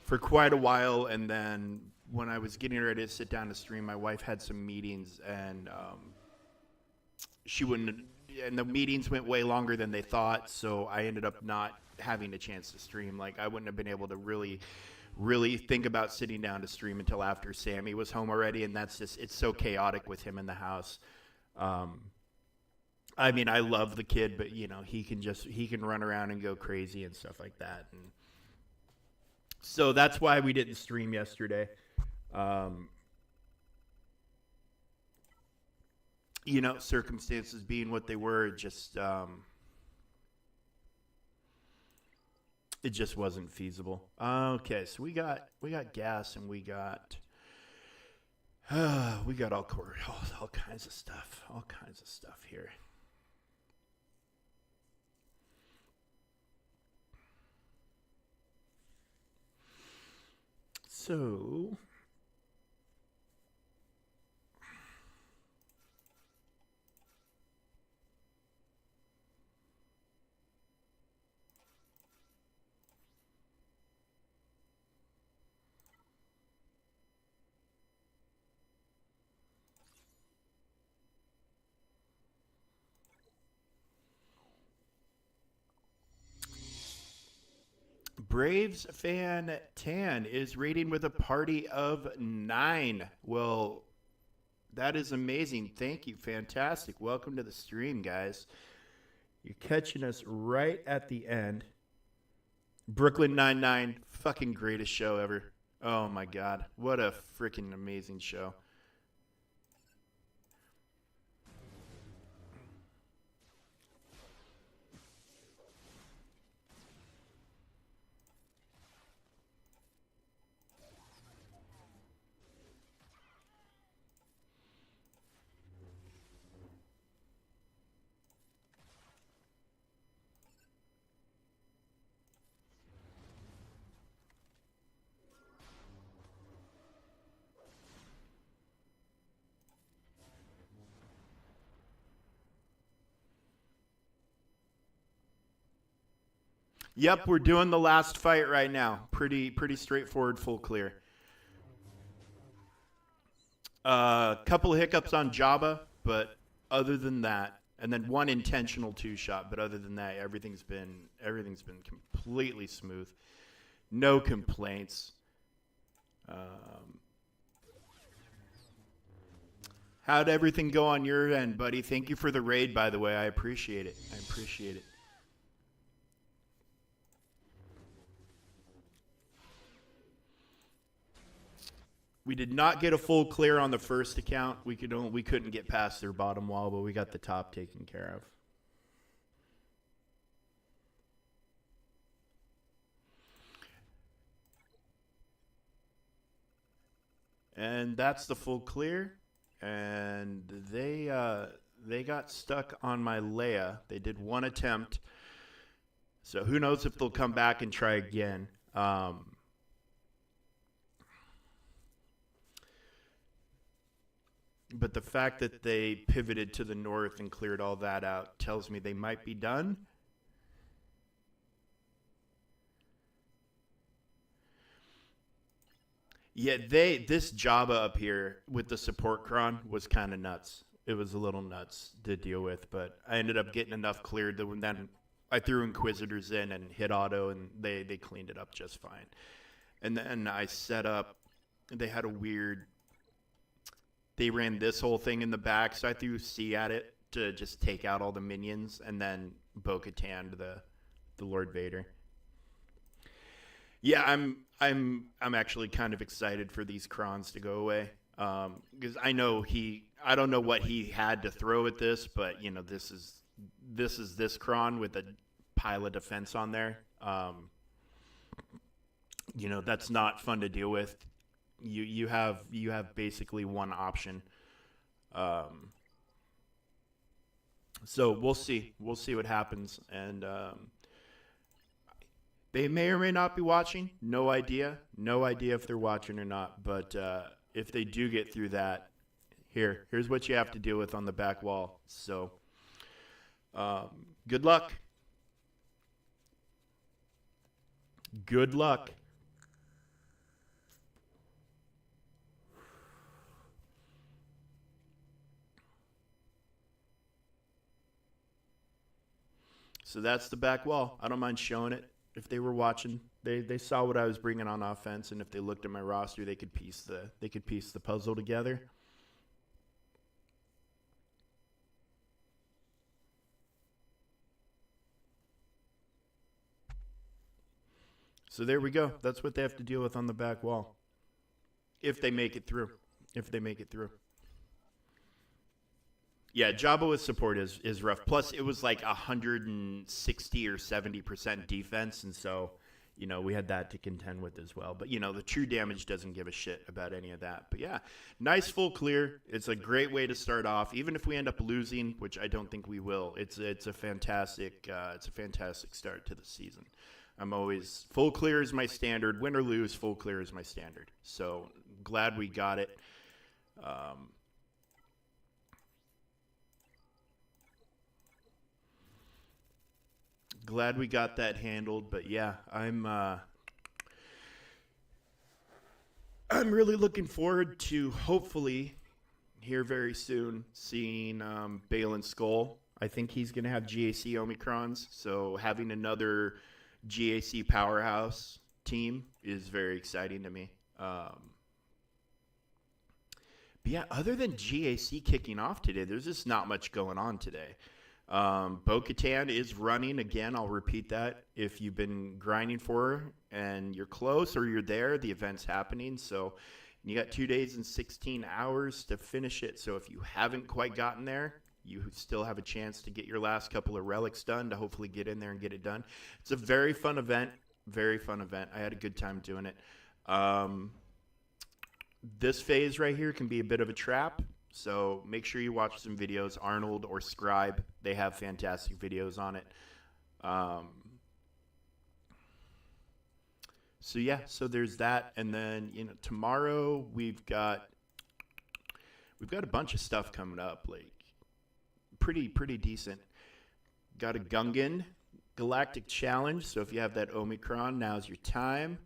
Speaker 1: quite a while, and then when I was getting ready to sit down to stream, my wife had some meetings, and she wouldn't. And the meetings went way longer than they thought, so I ended up not having a chance to stream. Like, I wouldn't have been able to really think about sitting down to stream until after Sammy was home already, and that's just, it's so chaotic with him in the house. Um, I mean, I love the kid, but you know, he can run around and go crazy and stuff like that. And so that's why we didn't stream yesterday. Um, you know, circumstances being what they were, just It just wasn't feasible. Okay, so we got gas and we got all kinds of stuff. All kinds of stuff here. So Braves fan Tan is rating with a party of 9. Well, that is amazing. Thank you. Fantastic. Welcome to the stream, guys. You're catching us right at the end. Brooklyn Nine-Nine, fucking greatest show ever. Oh my God. What a freaking amazing show. Yep, we're doing the last fight right now. Pretty straightforward, full clear. Couple of hiccups on Jabba, but other than that, and then one intentional 2-shot, but other than that, everything's been completely smooth. No complaints. How'd everything go on your end, buddy? Thank you for the raid, by the way. I appreciate it. We did not get a full clear on the first account. We couldn't get past their bottom wall, but we got the top taken care of. And that's the full clear. And they got stuck on my Leia. They did one attempt. So who knows if they'll come back and try again. But the fact that they pivoted to the north and cleared all that out tells me they might be done. Yeah, this Jabba up here with the support cron was kind of nuts. It was a little nuts to deal with, but I ended up getting enough cleared that when then I threw Inquisitors in and hit auto, and they cleaned it up just fine. And then I set up. They had a weird. They ran this whole thing in the back, so I threw C at it to just take out all the minions, and then Bo-Katan the Lord Vader. Yeah, I'm actually kind of excited for these crons to go away, because I don't know what he had to throw at this, but you know this is this cron with a pile of defense on there. You know that's not fun to deal with. You have basically one option. So we'll see what happens, and they may or may not be watching. No idea if they're watching or not. But if they do get through that, here's what you have to deal with on the back wall. So good luck. Good luck. So that's the back wall. I don't mind showing it. If they were watching, they saw what I was bringing on offense, and if they looked at my roster, they could piece the puzzle together. So there we go. That's what they have to deal with on the back wall. If they make it through. Yeah, Jabba with support is rough. Plus, it was like 160 or 70% defense, and so You know, we had that to contend with as well. But, you know, the true damage doesn't give a shit about any of that. But, yeah, nice full clear. It's a great way to start off. Even if we end up losing, which I don't think we will, it's a fantastic start to the season. I'm always – full clear is my standard. Win or lose, full clear is my standard. So, glad we got it. Glad we got that handled, but yeah, I'm really looking forward to hopefully here very soon seeing Balin Skull. I think he's going to have GAC Omicrons, so having another GAC powerhouse team is very exciting to me. But yeah, other than GAC kicking off today, there's just not much going on today. Bo-Katan is running again. I'll repeat that. If you've been grinding for her and you're close or you're there, the event's happening. So you got 2 days and 16 hours to finish it. So if you haven't quite gotten there, you still have a chance to get your last couple of relics done to hopefully get in there and get it done. It's a very fun event. Very fun event. I had a good time doing it. This phase right here can be a bit of a trap. So make sure you watch some videos, Arnold or Scribe. They have fantastic videos on it. So yeah, so there's that, and then tomorrow we've got a bunch of stuff coming up, like pretty decent. Got a Gungan Galactic Challenge, so if you have that Omicron, now's your time.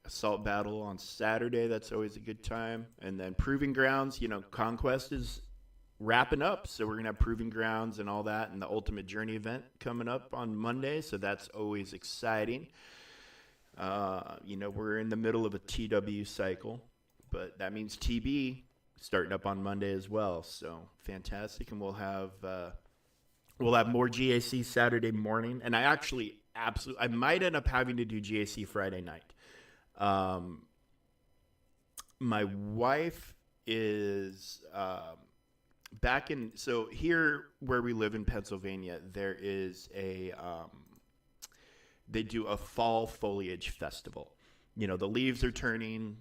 Speaker 1: Assault Battle on Saturday, that's always a good time. And then Proving Grounds, Conquest is wrapping up, so we're going to have Proving Grounds and all that, and the Ultimate Journey event coming up on Monday, so that's always exciting. We're in the middle of a TW cycle, but that means TB starting up on Monday as well, so fantastic. And we'll have more GAC Saturday morning, and I might end up having to do GAC Friday night. My wife is back in, so here where we live in Pennsylvania, there is they do a fall foliage festival. The leaves are turning,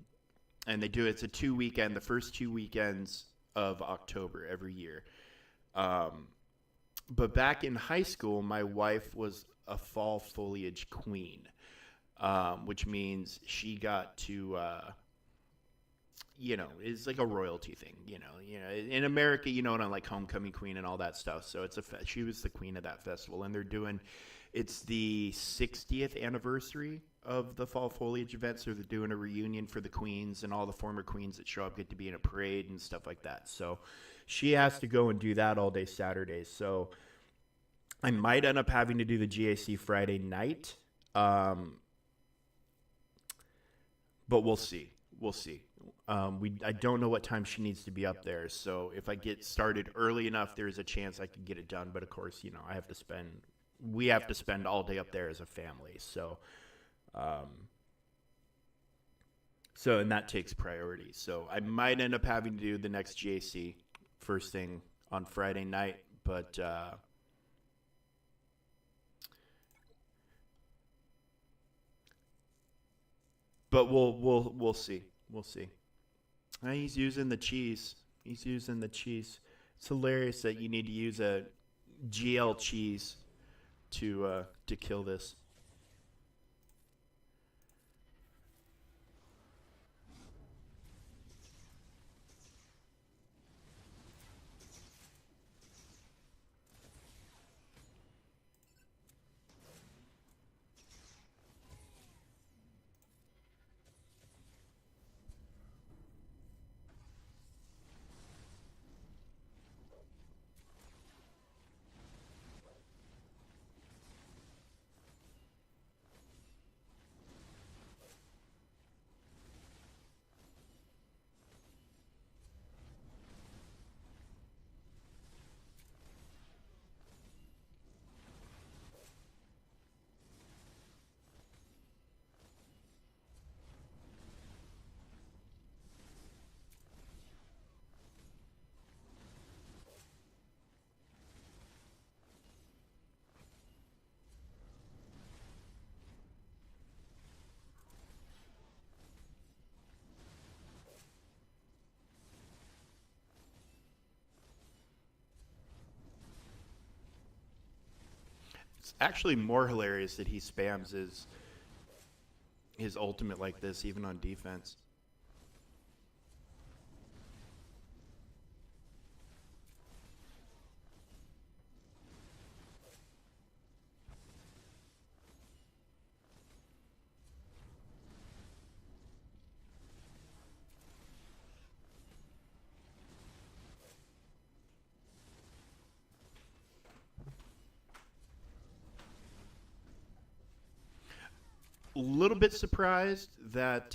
Speaker 1: and it's a 2 weekend, the first 2 weekends of October every year. But back in high school, my wife was a fall foliage queen. Which means she got to, it's like a royalty thing, in America, and like homecoming queen and all that stuff. So she was the queen of that festival, and it's the 60th anniversary of the fall foliage event. So they're doing a reunion for the queens, and all the former queens that show up get to be in a parade and stuff like that. So she has to go and do that all day Saturday. So I might end up having to do the GAC Friday night. But we'll see. I don't know what time she needs to be up there. So if I get started early enough, there's a chance I could get it done. But of course, we have to spend all day up there as a family. So, and that takes priority. So I might end up having to do the next GAC first thing on Friday night. But, we'll see. We'll see. He's using the cheese. It's hilarious that you need to use a GL cheese to kill this. actually more hilarious that he spams his ultimate like this, even on defense. A little bit surprised that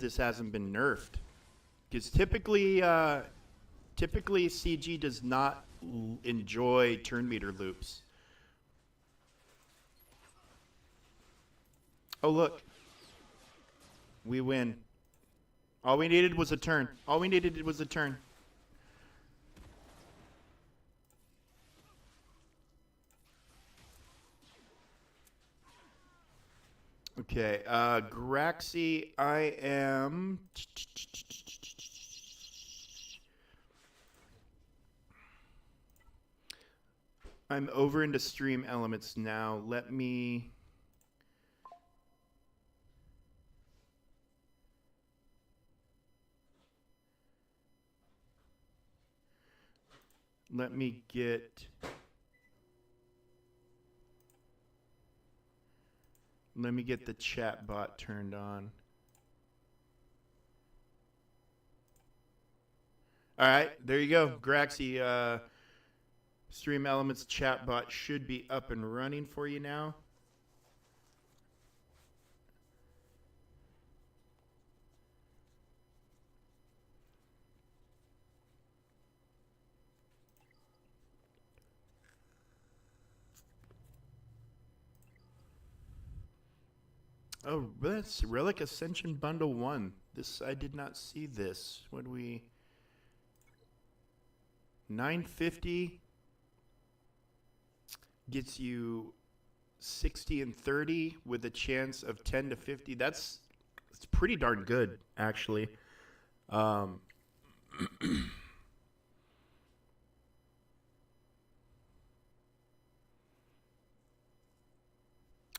Speaker 1: this hasn't been nerfed, because typically CG does not enjoy turn meter loops. Oh look, we win. All we needed was a turn. All we needed was a turn. Okay, Graxy, I'm over into stream elements now. Let me get the chat bot turned on. All right, there you go. Graxy, Stream Elements chat bot should be up and running for you now. Oh, that's Relic Ascension Bundle 1. This, I did not see this. What do we... 950 gets you 60 and 30 with a chance of 10 to 50. It's pretty darn good, actually.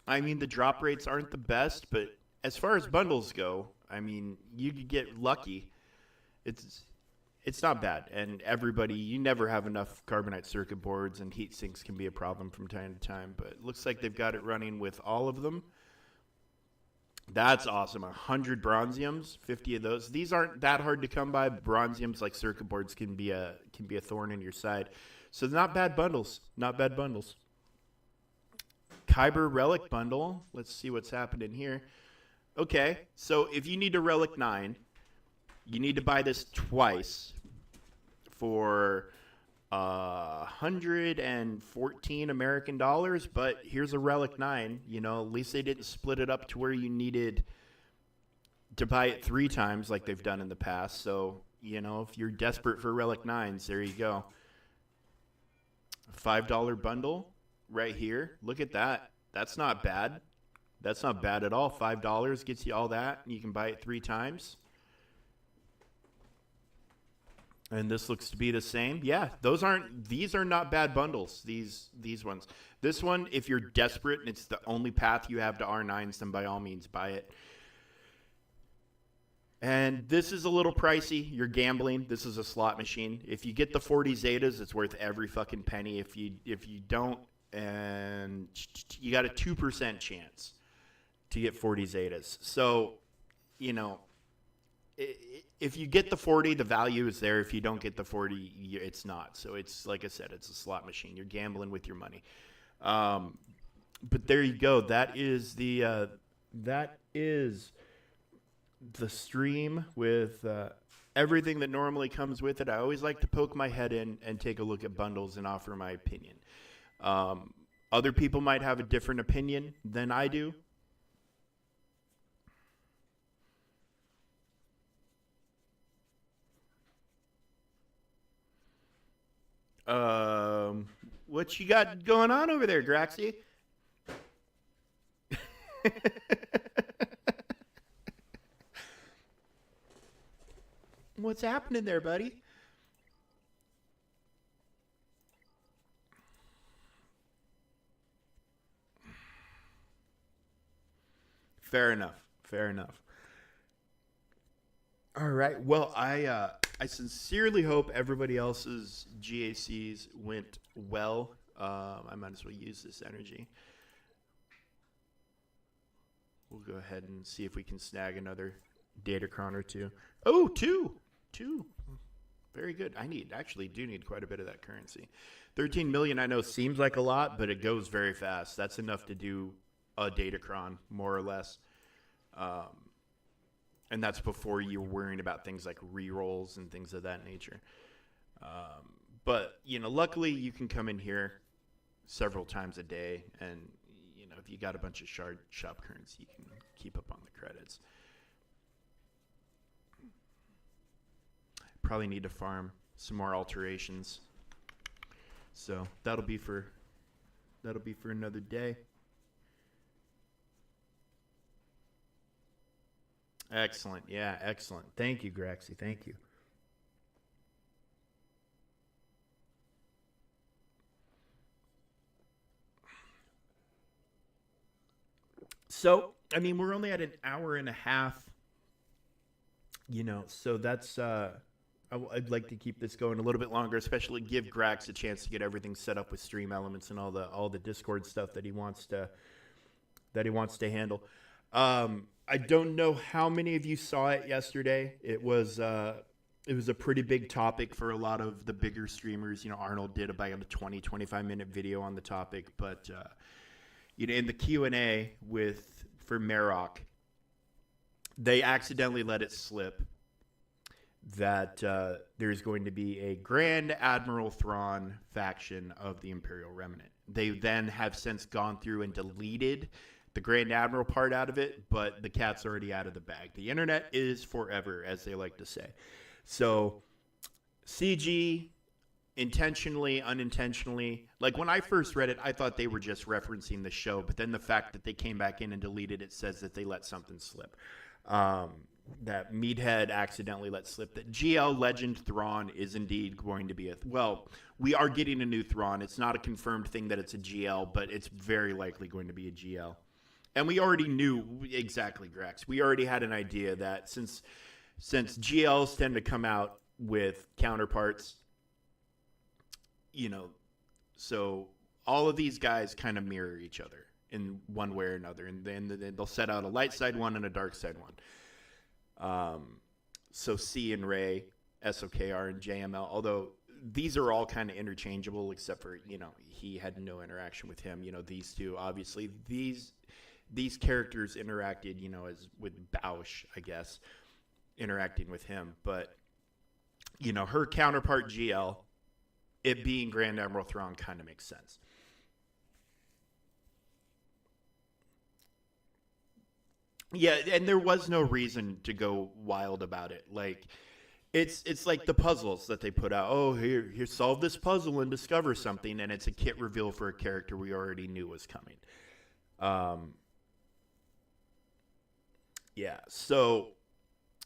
Speaker 1: I mean, the drop rates aren't the best, but as far as bundles go, I mean, you could get lucky. It's not bad. And everybody, you never have enough carbonite circuit boards, and heat sinks can be a problem from time to time. But it looks like they've got it running with all of them. That's awesome. 100 bronziums, 50 of those. These aren't that hard to come by. Bronziums, like circuit boards, can be a thorn in your side. So not bad bundles. Not bad bundles. Kyber Relic Bundle. Let's see what's happening here. Okay, so if you need a Relic 9, you need to buy this twice for 114 American dollars, but here's a Relic 9. You know, at least they didn't split it up to where you needed to buy it 3 times like they've done in the past. So, you know, if you're desperate for Relic 9s, there you go. $5 bundle right here. Look at that. That's not bad. That's not bad at all. $5 gets you all that, and you can buy it 3 times. And this looks to be the same. Yeah, these are not bad bundles, these ones. This one, if you're desperate and it's the only path you have to R9s, then by all means buy it. And this is a little pricey. You're gambling. This is a slot machine. If you get the 40 Zetas, it's worth every fucking penny. If you don't, and you got a 2% chance to get 40 Zetas. So, you know, if you get the 40, the value is there. If you don't get the 40, it's not. So it's, like I said, it's a slot machine. You're gambling with your money. But there you go. That is the stream with everything that normally comes with it. I always like to poke my head in and take a look at bundles and offer my opinion. Other people might have a different opinion than I do. What you got going on over there, Graxy? What's happening there, buddy? Fair enough. Fair enough. All right. Well, I sincerely hope everybody else's GACs went well. I might as well use this energy. We'll go ahead and see if we can snag another Datacron or two. Oh, two. Very good. Actually do need quite a bit of that currency. 13 million, I know, seems like a lot, but it goes very fast. That's enough to do a Datacron, more or less. And that's before you're worrying about things like rerolls and things of that nature. But, luckily you can come in here several times a day, and, if you got a bunch of shop currency, you can keep up on the credits. Probably need to farm some more alterations. So that'll be for another day. Excellent. Yeah, excellent. Thank you, Graxy. Thank you. So, we're only at an hour and a half, so that's, I'd like to keep this going a little bit longer, especially give Grax a chance to get everything set up with Stream Elements and all the Discord stuff that he wants to handle. I don't know how many of you saw it yesterday. It was a pretty big topic for a lot of the bigger streamers. Arnold did about a 20-25 minute video on the topic, but in the Q&A for Marok, they accidentally let it slip that there's going to be a Grand Admiral Thrawn faction of the Imperial Remnant. They then have since gone through and deleted the Grand Admiral part out of it, but the cat's already out of the bag. The internet is forever, as they like to say. So CG, intentionally, unintentionally, like when I first read it, I thought they were just referencing the show, but then the fact that they came back in and deleted it says that they let something slip. That Meathead accidentally let slip that GL Legend Thrawn is indeed going to be we are getting a new Thrawn. It's not a confirmed thing that it's a GL, but it's very likely going to be a GL. And we already knew exactly, Grax. We already had an idea that since GLs tend to come out with counterparts, so all of these guys kind of mirror each other in one way or another, and then they'll set out a light side one and a dark side one. So C and Ray, SOKR and JML, although these are all kind of interchangeable, except for, he had no interaction with him. These two, obviously, these characters interacted, as with Bausch, I guess, interacting with him. But, her counterpart GL, it being Grand Admiral Thrawn kind of makes sense. Yeah, and there was no reason to go wild about it. Like, it's like the puzzles that they put out. Oh, here, solve this puzzle and discover something, and it's a kit reveal for a character we already knew was coming. Yeah, so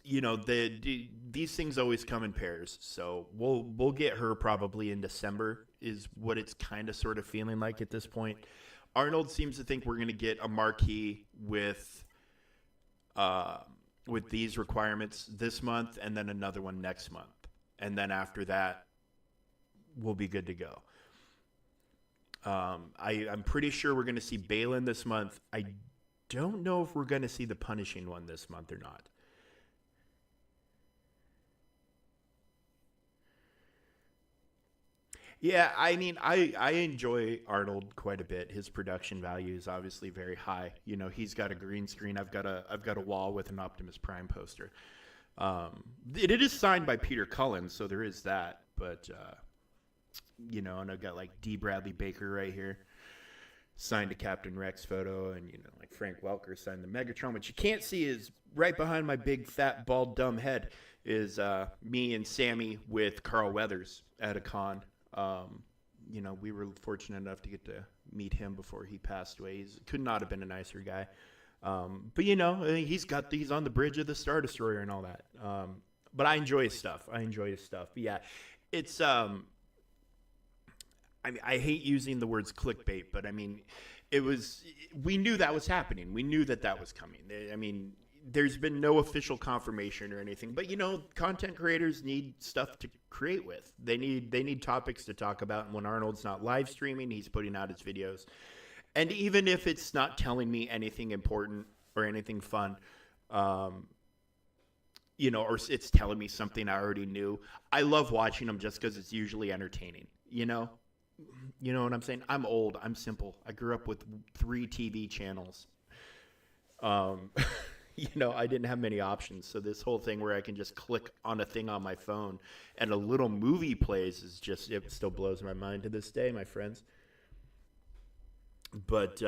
Speaker 1: these things always come in pairs. So we'll get her probably in December is what it's kind of sort of feeling like at this point. Arnold seems to think we're going to get a marquee with these requirements this month, and then another one next month, and then after that we'll be good to go. I'm pretty sure we're going to see Balin this month. I don't know if we're going to see the Punishing One this month or not. Yeah, I enjoy Arnold quite a bit. His production value is obviously very high. He's got a green screen. I've got a wall with an Optimus Prime poster. It is signed by Peter Cullen, so there is that. But and I've got like D. Bradley Baker right here, signed a Captain Rex photo, and like Frank Welker signed the Megatron. What you can't see is right behind my big fat bald dumb head is me and Sammy with Carl Weathers at a con. We were fortunate enough to get to meet him before he passed away. He could not have been a nicer guy. But he's on the bridge of the Star Destroyer and all that. But I enjoy his stuff. But yeah, it's, I hate using the words clickbait, but it was, we knew that was happening. We knew that that was coming. I mean, there's been no official confirmation or anything, but content creators need stuff to create with. They need topics to talk about. And when Arnold's not live streaming, he's putting out his videos. And even if it's not telling me anything important or anything fun, or it's telling me something I already knew, I love watching them just because it's usually entertaining. You know what I'm saying? I'm old. I'm simple. I grew up with 3 TV channels. I didn't have many options. So this whole thing where I can just click on a thing on my phone and a little movie plays it still blows my mind to this day, my friends. But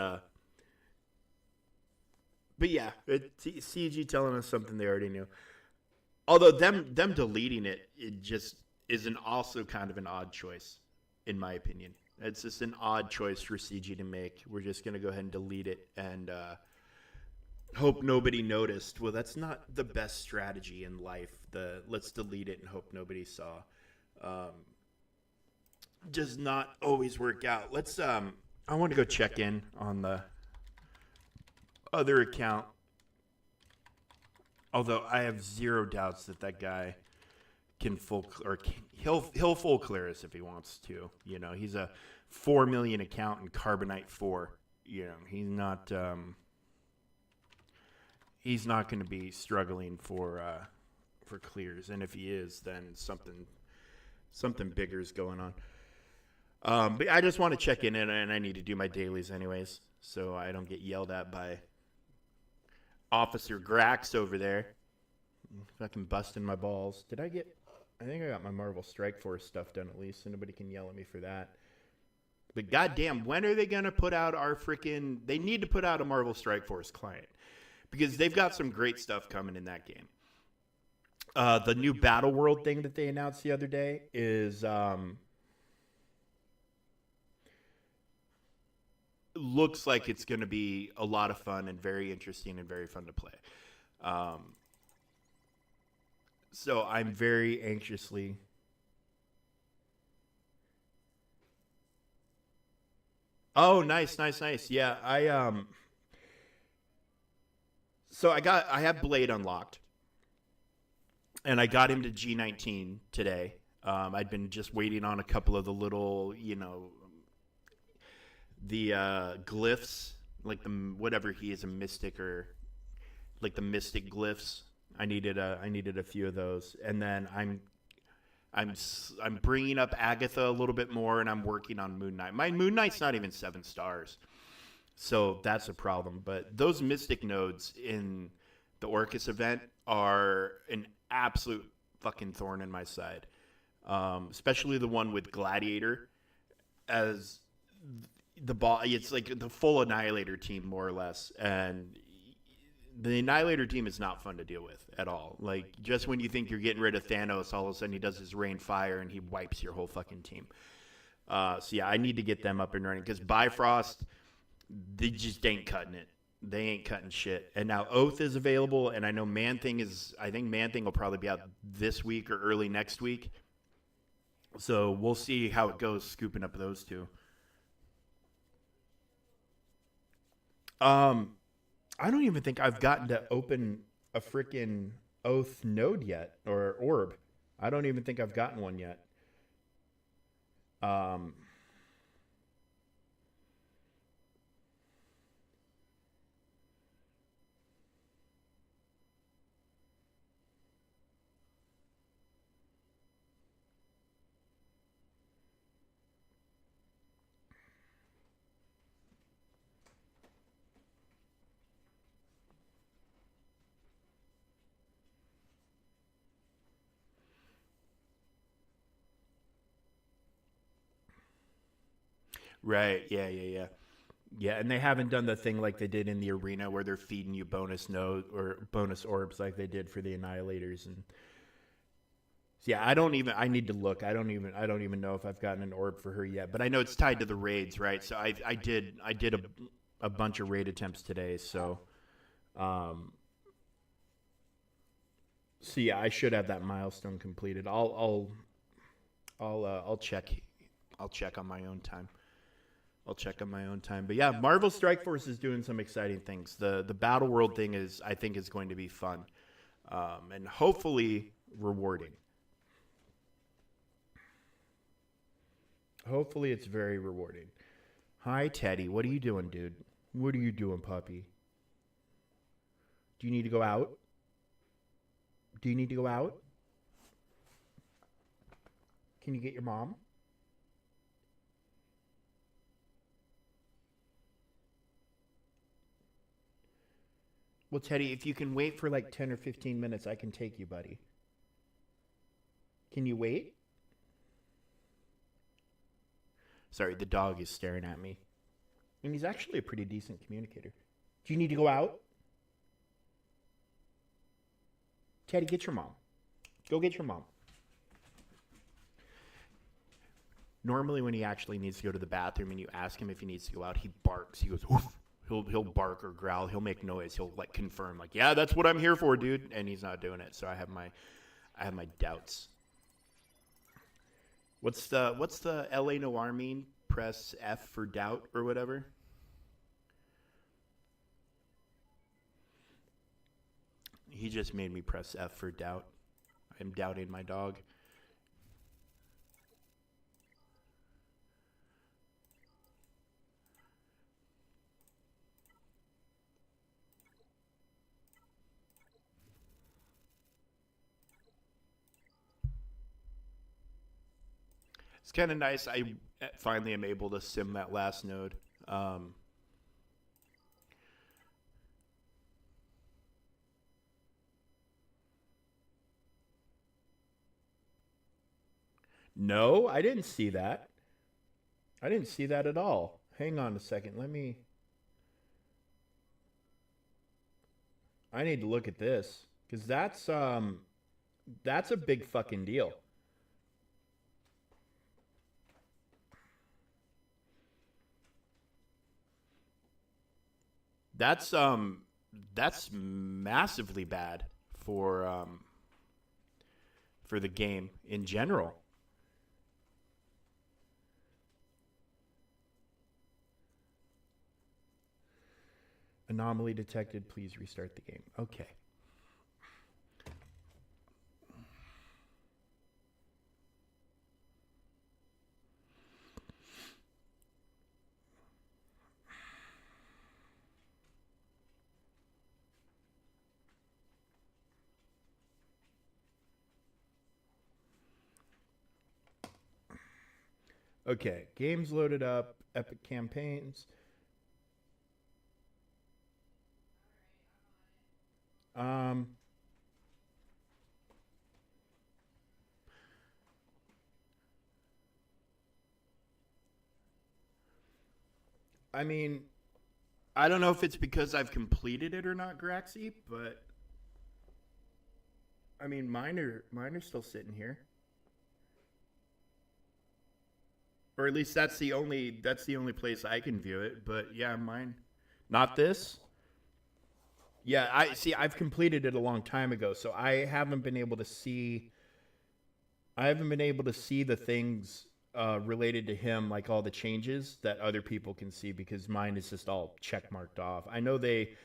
Speaker 1: yeah, CG telling us something they already knew. Although them deleting it just is also kind of an odd choice, in my opinion. It's just an odd choice for CG to make. We're just going to go ahead and delete it and hope nobody noticed. Well, that's not the best strategy in life. Let's delete it and hope nobody saw. Does not always work out. I want to go check in on the other account. Although I have zero doubts that guy can he'll full clear us if he wants to. He's a 4 million account in Carbonite 4. He's not going to be struggling for clears, and if he is, then something bigger is going on. But I just want to check in, and I need to do my dailies anyways, so I don't get yelled at by Officer Grax over there. Fucking busting my balls. I think I got my Marvel Strike Force stuff done at least, so nobody can yell at me for that. But goddamn, when are they going to put out they need to put out a Marvel Strike Force client, because they've got some great stuff coming in that game. The new Battle World thing that they announced the other day is looks like it's going to be a lot of fun and very interesting and very fun to play. So I'm very anxiously. Oh, nice. Yeah, so I have Blade unlocked, and I got him to G19 today. I'd been just waiting on a couple of the little, the glyphs, like whatever he is, a mystic, or like the mystic glyphs. I needed a few of those, and then I'm bringing up Agatha a little bit more, and I'm working on Moon Knight. My Moon Knight's not even 7 stars, so that's a problem. But those mystic nodes in the Orcus event are an absolute fucking thorn in my side, especially the one with Gladiator as the boss. It's like the full Annihilator team, more or less, and the Annihilator team is not fun to deal with at all. Like, just when you think you're getting rid of Thanos, all of a sudden he does his rain fire and he wipes your whole fucking team. So yeah, I need to get them up and running, because Bifrost, they just ain't cutting it. They ain't cutting shit. And now Oath is available, and I know I think Man-Thing will probably be out this week or early next week. So we'll see how it goes scooping up those two. I don't even think I've gotten to open a freaking Oath node yet, or orb. I don't even think I've gotten one yet. Right. Yeah. Yeah, and they haven't done the thing like they did in the arena where they're feeding you bonus node or bonus orbs like they did for the Annihilators. And so yeah, I need to look. I don't even know if I've gotten an orb for her yet, but I know it's tied to the raids, right? So I did a bunch of raid attempts today, so so yeah, I should have that milestone completed. I'll check on my own time. I'll check on my own time. But yeah, Marvel Strike Force is doing some exciting things. The Battle World thing I think is going to be fun, and hopefully rewarding. Hopefully it's very rewarding. Hi, Teddy. What are you doing, dude? What are you doing, puppy? Do you need to go out? Do you need to go out? Can you get your mom? Well, Teddy, if you can wait for like 10 or 15 minutes, I can take you, buddy. Can you wait? Sorry, the dog is staring at me. And he's actually a pretty decent communicator. Do you need to go out? Teddy, get your mom. Go get your mom. Normally when he actually needs to go to the bathroom and you ask him if he needs to go out, he barks. He goes, oof. He'll bark or growl. He'll make noise. He'll like confirm, like, yeah, that's what I'm here for, dude. And he's not doing it. So I have my doubts. What's the LA Noir mean? Press F for doubt or whatever. He just made me press F for doubt. I'm doubting my dog. It's kind of nice. I finally am able to sim that last node. No, I didn't see that. I didn't see that at all. Hang on a second. I need to look at this because that's a big fucking deal. That's massively bad for the game in general. Anomaly detected. Please restart the game. Okay. Okay, games loaded up, epic campaigns. I mean, I don't know if it's because I've completed it or not, Graxy, but I mean, mine are still sitting here. Or at least that's the only place I can view it. But yeah, mine, not this. Yeah, I've completed it a long time ago, so I haven't been able to see. I haven't been able to see the things related to him, like all the changes that other people can see, because mine is just all check marked off. I know they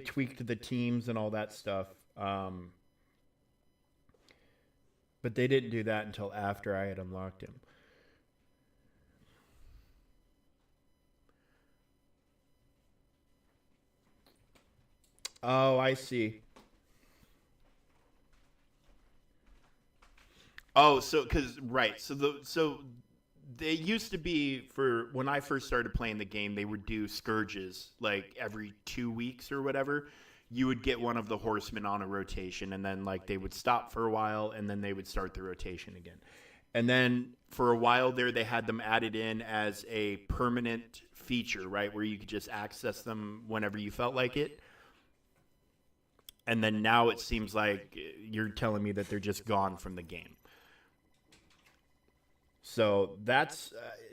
Speaker 1: tweaked the teams and all that stuff, but they didn't do that until after I had unlocked him. Oh, I see. Oh, so they used to be, for when I first started playing the game, they would do scourges like every 2 weeks or whatever. You would get one of the horsemen on a rotation, and then like they would stop for a while, and then they would start the rotation again. And then for a while there, they had them added in as a permanent feature, right, where you could just access them whenever you felt like it. And then now it seems like you're telling me that they're just gone from the game. So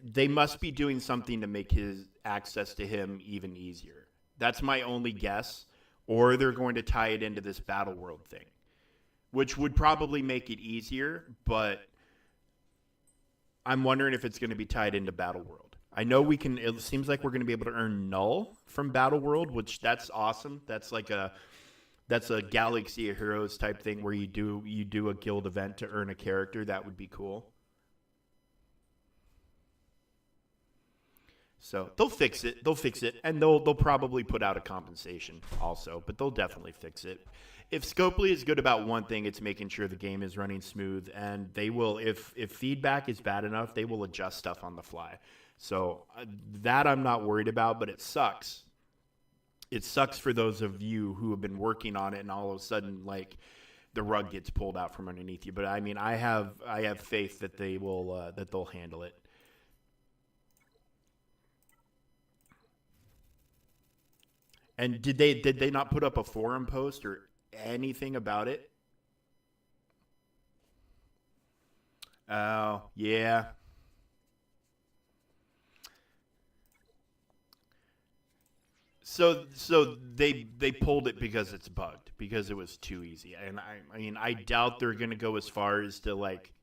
Speaker 1: they must be doing something to make his access to him even easier. That's my only guess. Or they're going to tie it into this Battle World thing, which would probably make it easier, but I'm wondering if it's going to be tied into Battle World. I know we can. It seems like we're going to be able to earn null from Battle World, which that's awesome. That's a Galaxy of Heroes type thing where you do a guild event to earn a character. That would be cool. So they'll fix it. They'll fix it, and they'll probably put out a compensation also, but they'll definitely fix it. If Scopely is good about one thing, it's making sure the game is running smooth, and they will. If feedback is bad enough, they will adjust stuff on the fly. So that I'm not worried about, but it sucks. It sucks for those of you who have been working on it, and all of a sudden, like, the rug gets pulled out from underneath you. But I mean, I have faith that they will that they'll handle it. And did they not put up a forum post or anything about it? Oh, yeah. So they pulled it because it's bugged, because it was too easy. And I mean, I doubt they're going to go as far as to like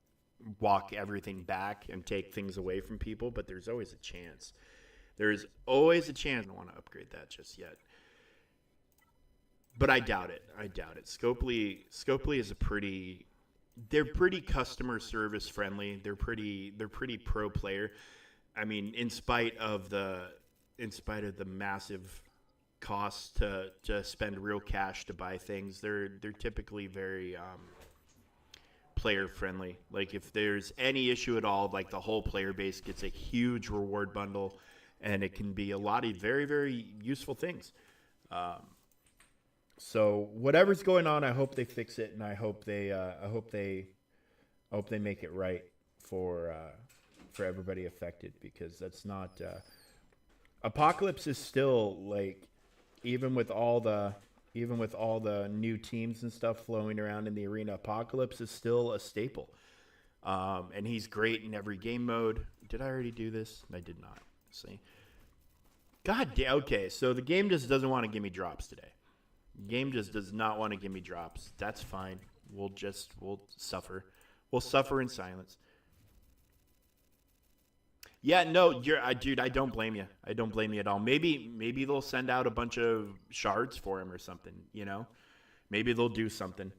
Speaker 1: walk everything back and take things away from people, but there's always a chance. There's always a chance. I don't want to upgrade that just yet. But I doubt it. Scopely is they're pretty customer service friendly. They're pretty pro player. I mean, in spite of the massive cost to spend real cash to buy things, they're typically very player friendly. Like, if there's any issue at all, like, the whole player base gets a huge reward bundle, and it can be a lot of very, very useful things. So whatever's going on, I hope they fix it, and I hope they make it right for everybody affected, because that's not Apocalypse is still, like, even with all the new teams and stuff flowing around in the arena, Apocalypse is still a staple. And he's great in every game mode. Did I already do this? I did not. See. God damn. Okay, so the game just doesn't want to give me drops today. The game just does not want to give me drops. That's fine. We'll suffer. We'll suffer in silence. Yeah, no, dude, I don't blame you. I don't blame you at all. Maybe they'll send out a bunch of shards for him or something, you know? Maybe they'll do something.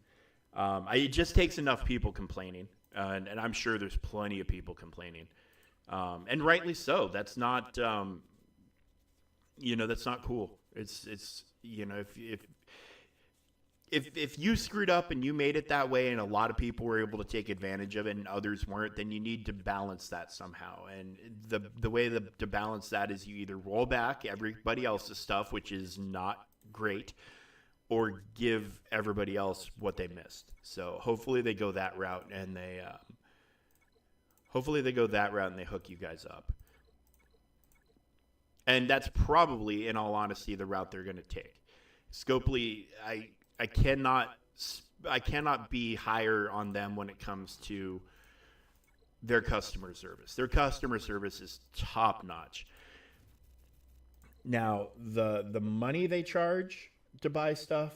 Speaker 1: It just takes enough people complaining, and I'm sure there's plenty of people complaining. And rightly so. That's not, that's not cool. It's if you screwed up and you made it that way, and a lot of people were able to take advantage of it and others weren't, then you need to balance that somehow. And the way to balance that is you either roll back everybody else's stuff, which is not great, or give everybody else what they missed. So hopefully they go that route, and they hook you guys up. And that's probably, in all honesty, the route they're going to take. Scopely, I cannot be higher on them when it comes to their customer service. Their customer service is top notch. Now, the money they charge to buy stuff,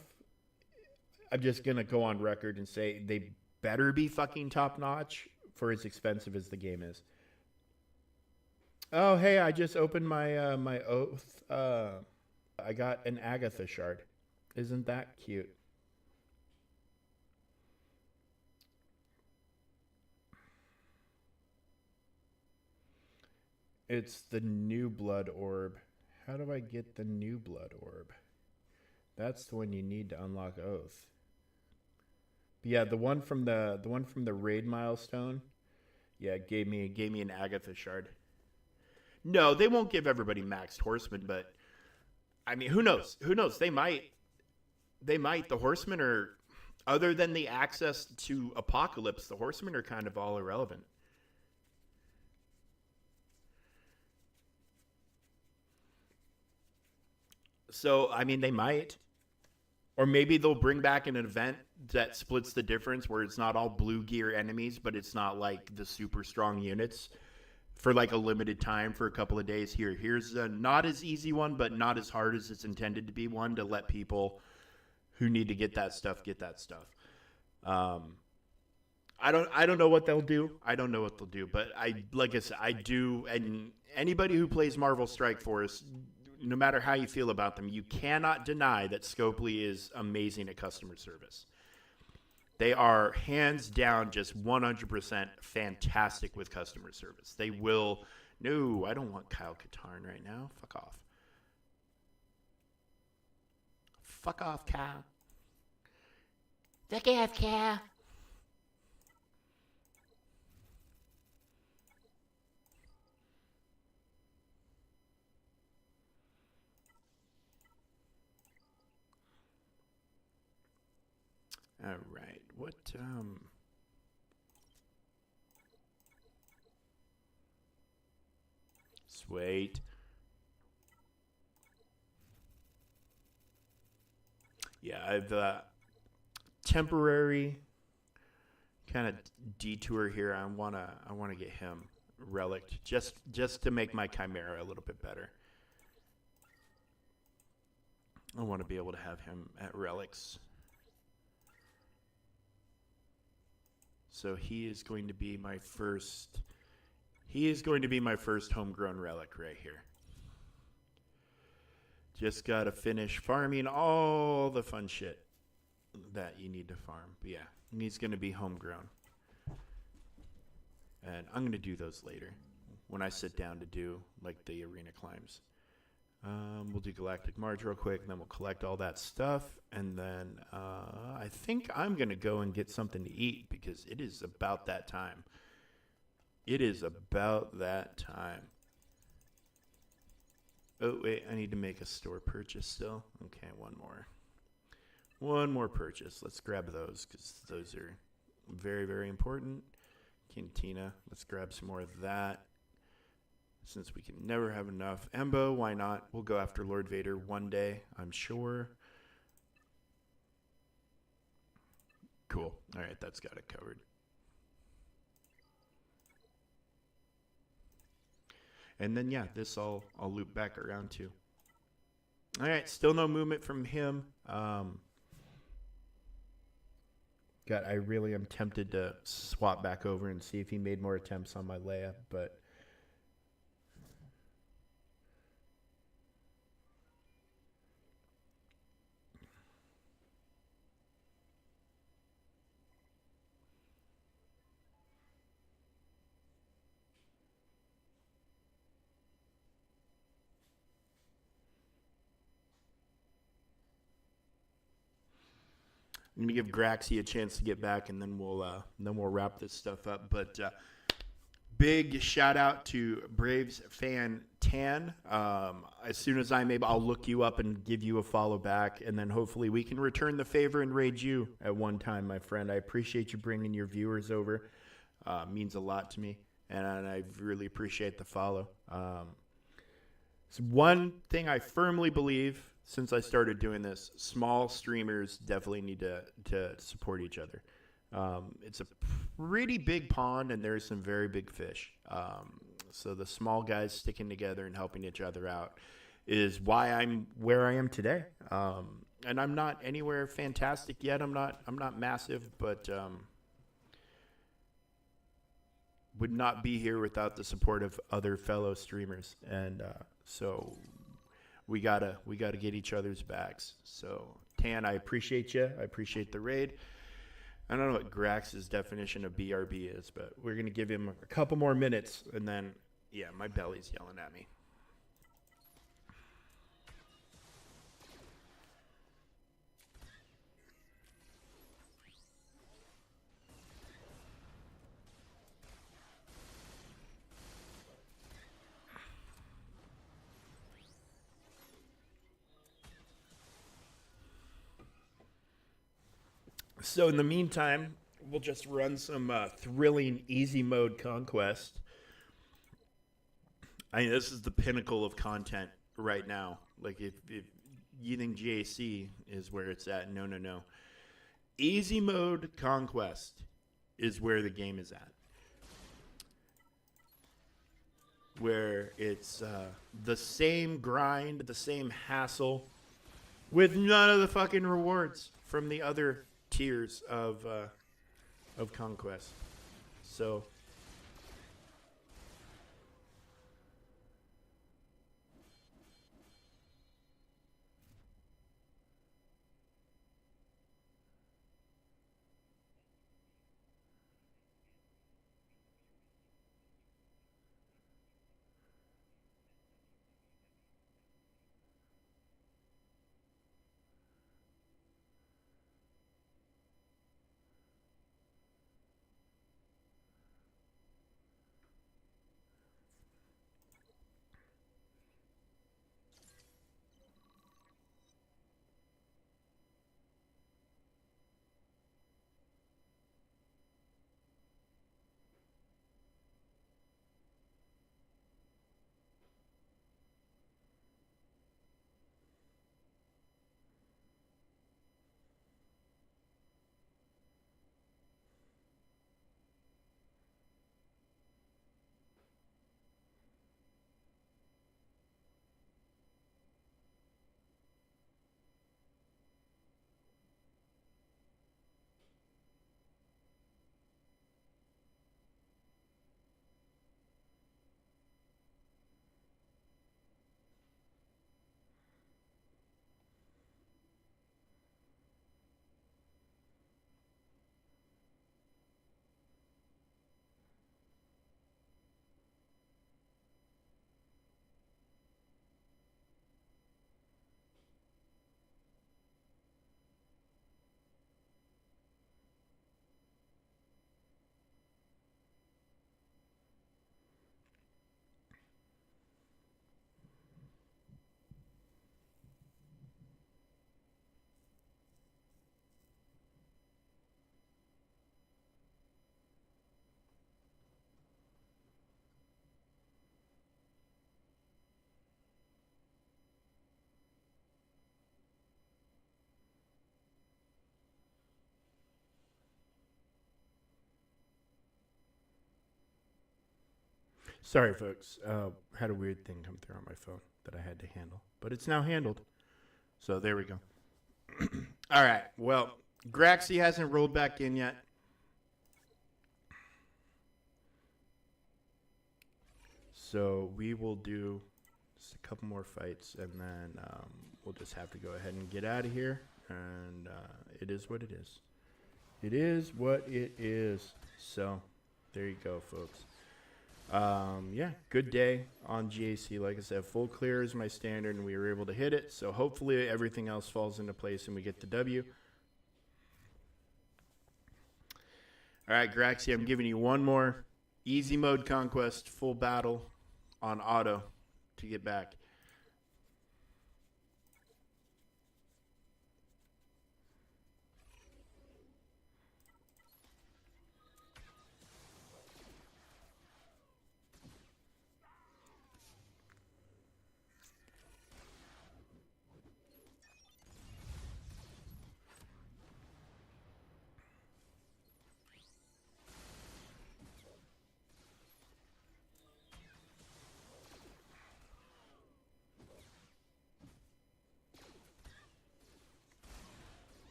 Speaker 1: I'm just going to go on record and say they better be fucking top notch for as expensive as the game is. Oh, hey, I just opened my my oath. I got an Agatha shard. Isn't that cute? It's the new blood orb. How do I get the new blood orb? That's the one you need to unlock oath. But yeah, the one from the raid milestone. Yeah, gave me an Agatha shard. No, they won't give everybody maxed horsemen, but I mean, who knows? Who knows? They might. The horsemen are, other than the access to Apocalypse, the horsemen are kind of all irrelevant. So, I mean, they might. Or maybe they'll bring back an event that splits the difference, where it's not all blue gear enemies, but it's not like the super strong units, for like a limited time for a couple of days. Here's a not as easy one, but not as hard as it's intended to be one, to let people who need to get that stuff. I don't know what they'll do. I don't know what they'll do, but like I said, I do. And anybody who plays Marvel Strike Force, no matter how you feel about them, you cannot deny that Scopely is amazing at customer service. They are hands down just 100% fantastic with customer service. They will. No, I don't want Kyle Katarn right now. Fuck off. Fuck off, Kyle. Fuck off, Kyle. All right. What Sweet. Yeah, I've temporary kind of detour here. I wanna get him relicked just to make my Chimera a little bit better. I want to be able to have him at relics. So he is going to be my first. He is going to be my first homegrown relic right here. Just gotta finish farming all the fun shit that you need to farm. But yeah, he's gonna be homegrown. And I'm gonna do those later when I sit down to do like the arena climbs. We'll do Galactic March real quick, and then we'll collect all that stuff. And then I think I'm gonna go and get something to eat because it is about that time. It is about that time. Oh, wait, I need to make a store purchase still. Okay, one more. One more purchase. Let's grab those because those are very, very important. Cantina. Let's grab some more of that since we can never have enough. Embo, why not? We'll go after Lord Vader one day, I'm sure. Cool. All right, that's got it covered. And then, yeah, this I'll loop back around to. All right, still no movement from him. God, I really am tempted to swap back over and see if he made more attempts on my Leia, but I'm gonna give Graxy a chance to get back, and then we'll wrap this stuff up. But big shout out to Braves fan Tan. As soon as I'm able, I'll look you up and give you a follow back, and then hopefully we can return the favor and raid you at one time, my friend. I appreciate you bringing your viewers over. Means a lot to me, and I really appreciate the follow. It's one thing I firmly believe. Since I started doing this, small streamers definitely need to support each other. It's a pretty big pond, and there's some very big fish. So the small guys sticking together and helping each other out is why I'm where I am today. And I'm not anywhere fantastic yet. I'm not massive, but would not be here without the support of other fellow streamers. And so we gotta get each other's backs. So Tan, I appreciate you. I appreciate the raid. I don't know what Grax's definition of BRB is, but we're gonna give him a couple more minutes, and then yeah, my belly's yelling at me. So in the meantime, we'll just run some thrilling easy mode conquest. I mean, this is the pinnacle of content right now. Like if you think GAC is where it's at, no. Easy mode conquest is where the game is at. Where it's the same grind, the same hassle, with none of the fucking rewards from the other tiers of of conquest. So sorry, folks. Had a weird thing come through on my phone that I had to handle, but it's now handled. So there we go. All right. Well, Graxy hasn't rolled back in yet. So we will do just a couple more fights, and then we'll just have to go ahead and get out of here. And it is what it is. It is what it is. So there you go, folks. Yeah, good day on GAC. Like I said, full clear is my standard, and we were able to hit it. So hopefully everything else falls into place and we get the W. All right, Graxy, I'm giving you one more easy mode conquest, full battle on auto to get back.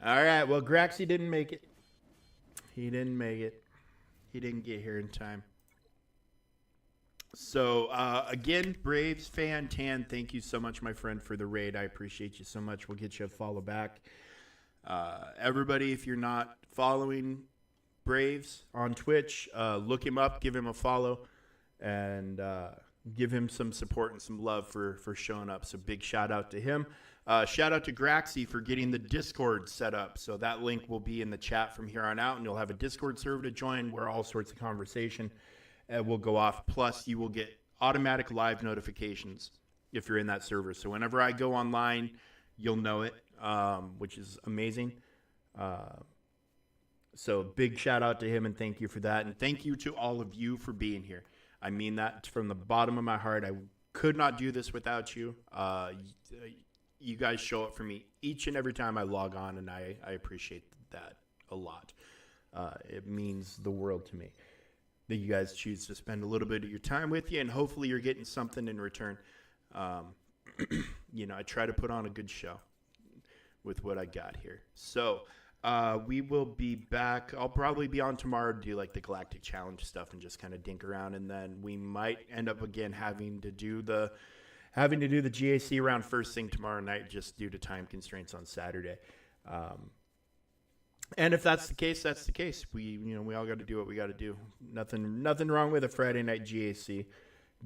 Speaker 1: All right, well, Graxy didn't make it. He didn't make it. He didn't get here in time. So, again, Braves fan, Tan, thank you so much, my friend, for the raid. I appreciate you so much. We'll get you a follow back. Everybody, if you're not following Braves on Twitch, look him up, give him a follow, and give him some support and some love for showing up. So big shout out to him. Shout out to Graxy for getting the Discord set up. So that link will be in the chat from here on out, and you'll have a Discord server to join where all sorts of conversation will go off. Plus, you will get automatic live notifications if you're in that server. So whenever I go online, you'll know it, which is amazing. So big shout out to him, and thank you for that. And thank you to all of you for being here. I mean that from the bottom of my heart. I could not do this without you. You guys show up for me each and every time I log on, and I appreciate that a lot. It means the world to me that you guys choose to spend a little bit of your time with you, and hopefully you're getting something in return. I try to put on a good show. with what I got here. So we will be back. I'll probably be on tomorrow to do like the Galactic Challenge stuff and just kind of dink around, and then we might end up again having to do the GAC round first thing tomorrow night, just due to time constraints on Saturday. And if that's the case, that's the case. We all got to do what we got to do. Nothing wrong with a Friday night GAC.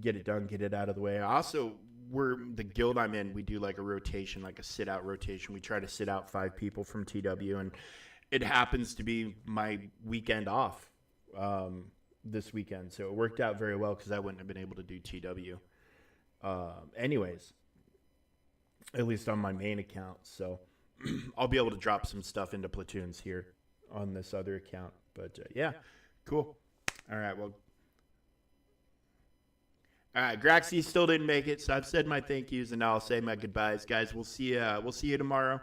Speaker 1: Get it done, get it out of the way. Also, the guild I'm in, we do like a rotation, like a sit out rotation. We try to sit out 5 people from TW, and it happens to be my weekend off this weekend. So it worked out very well because I wouldn't have been able to do TW. Anyways, at least on my main account. So I'll be able to drop some stuff into platoons here on this other account. But yeah, cool. All right, well. All right, Graxy still didn't make it, so I've said my thank yous, and now I'll say my goodbyes, guys. We'll see you tomorrow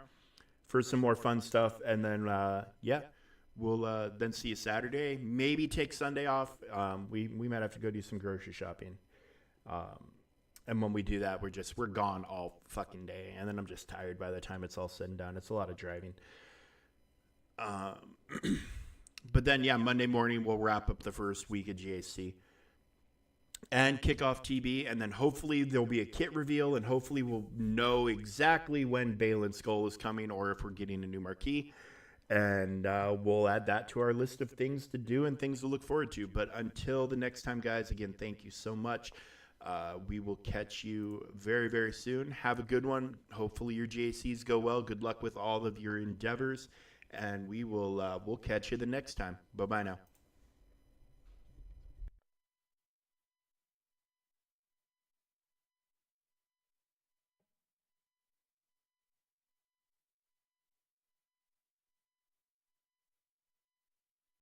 Speaker 1: for some more fun stuff, and then we'll then see you Saturday. Maybe take Sunday off. We might have to go do some grocery shopping. And when we do that, we're gone all fucking day, and then I'm just tired by the time it's all said and done. It's a lot of driving. But then Monday morning we'll wrap up the first week of GAC and kick off TB, and then hopefully there'll be a kit reveal, and hopefully we'll know exactly when Balin's Skull is coming, or if we're getting a new marquee, and we'll add that to our list of things to do and things to look forward to. But until the next time, guys, again, thank you so much. We will catch you very, very soon. Have a good one. Hopefully your GACs go well. Good luck with all of your endeavors, and we'll catch you the next time. Bye-bye now.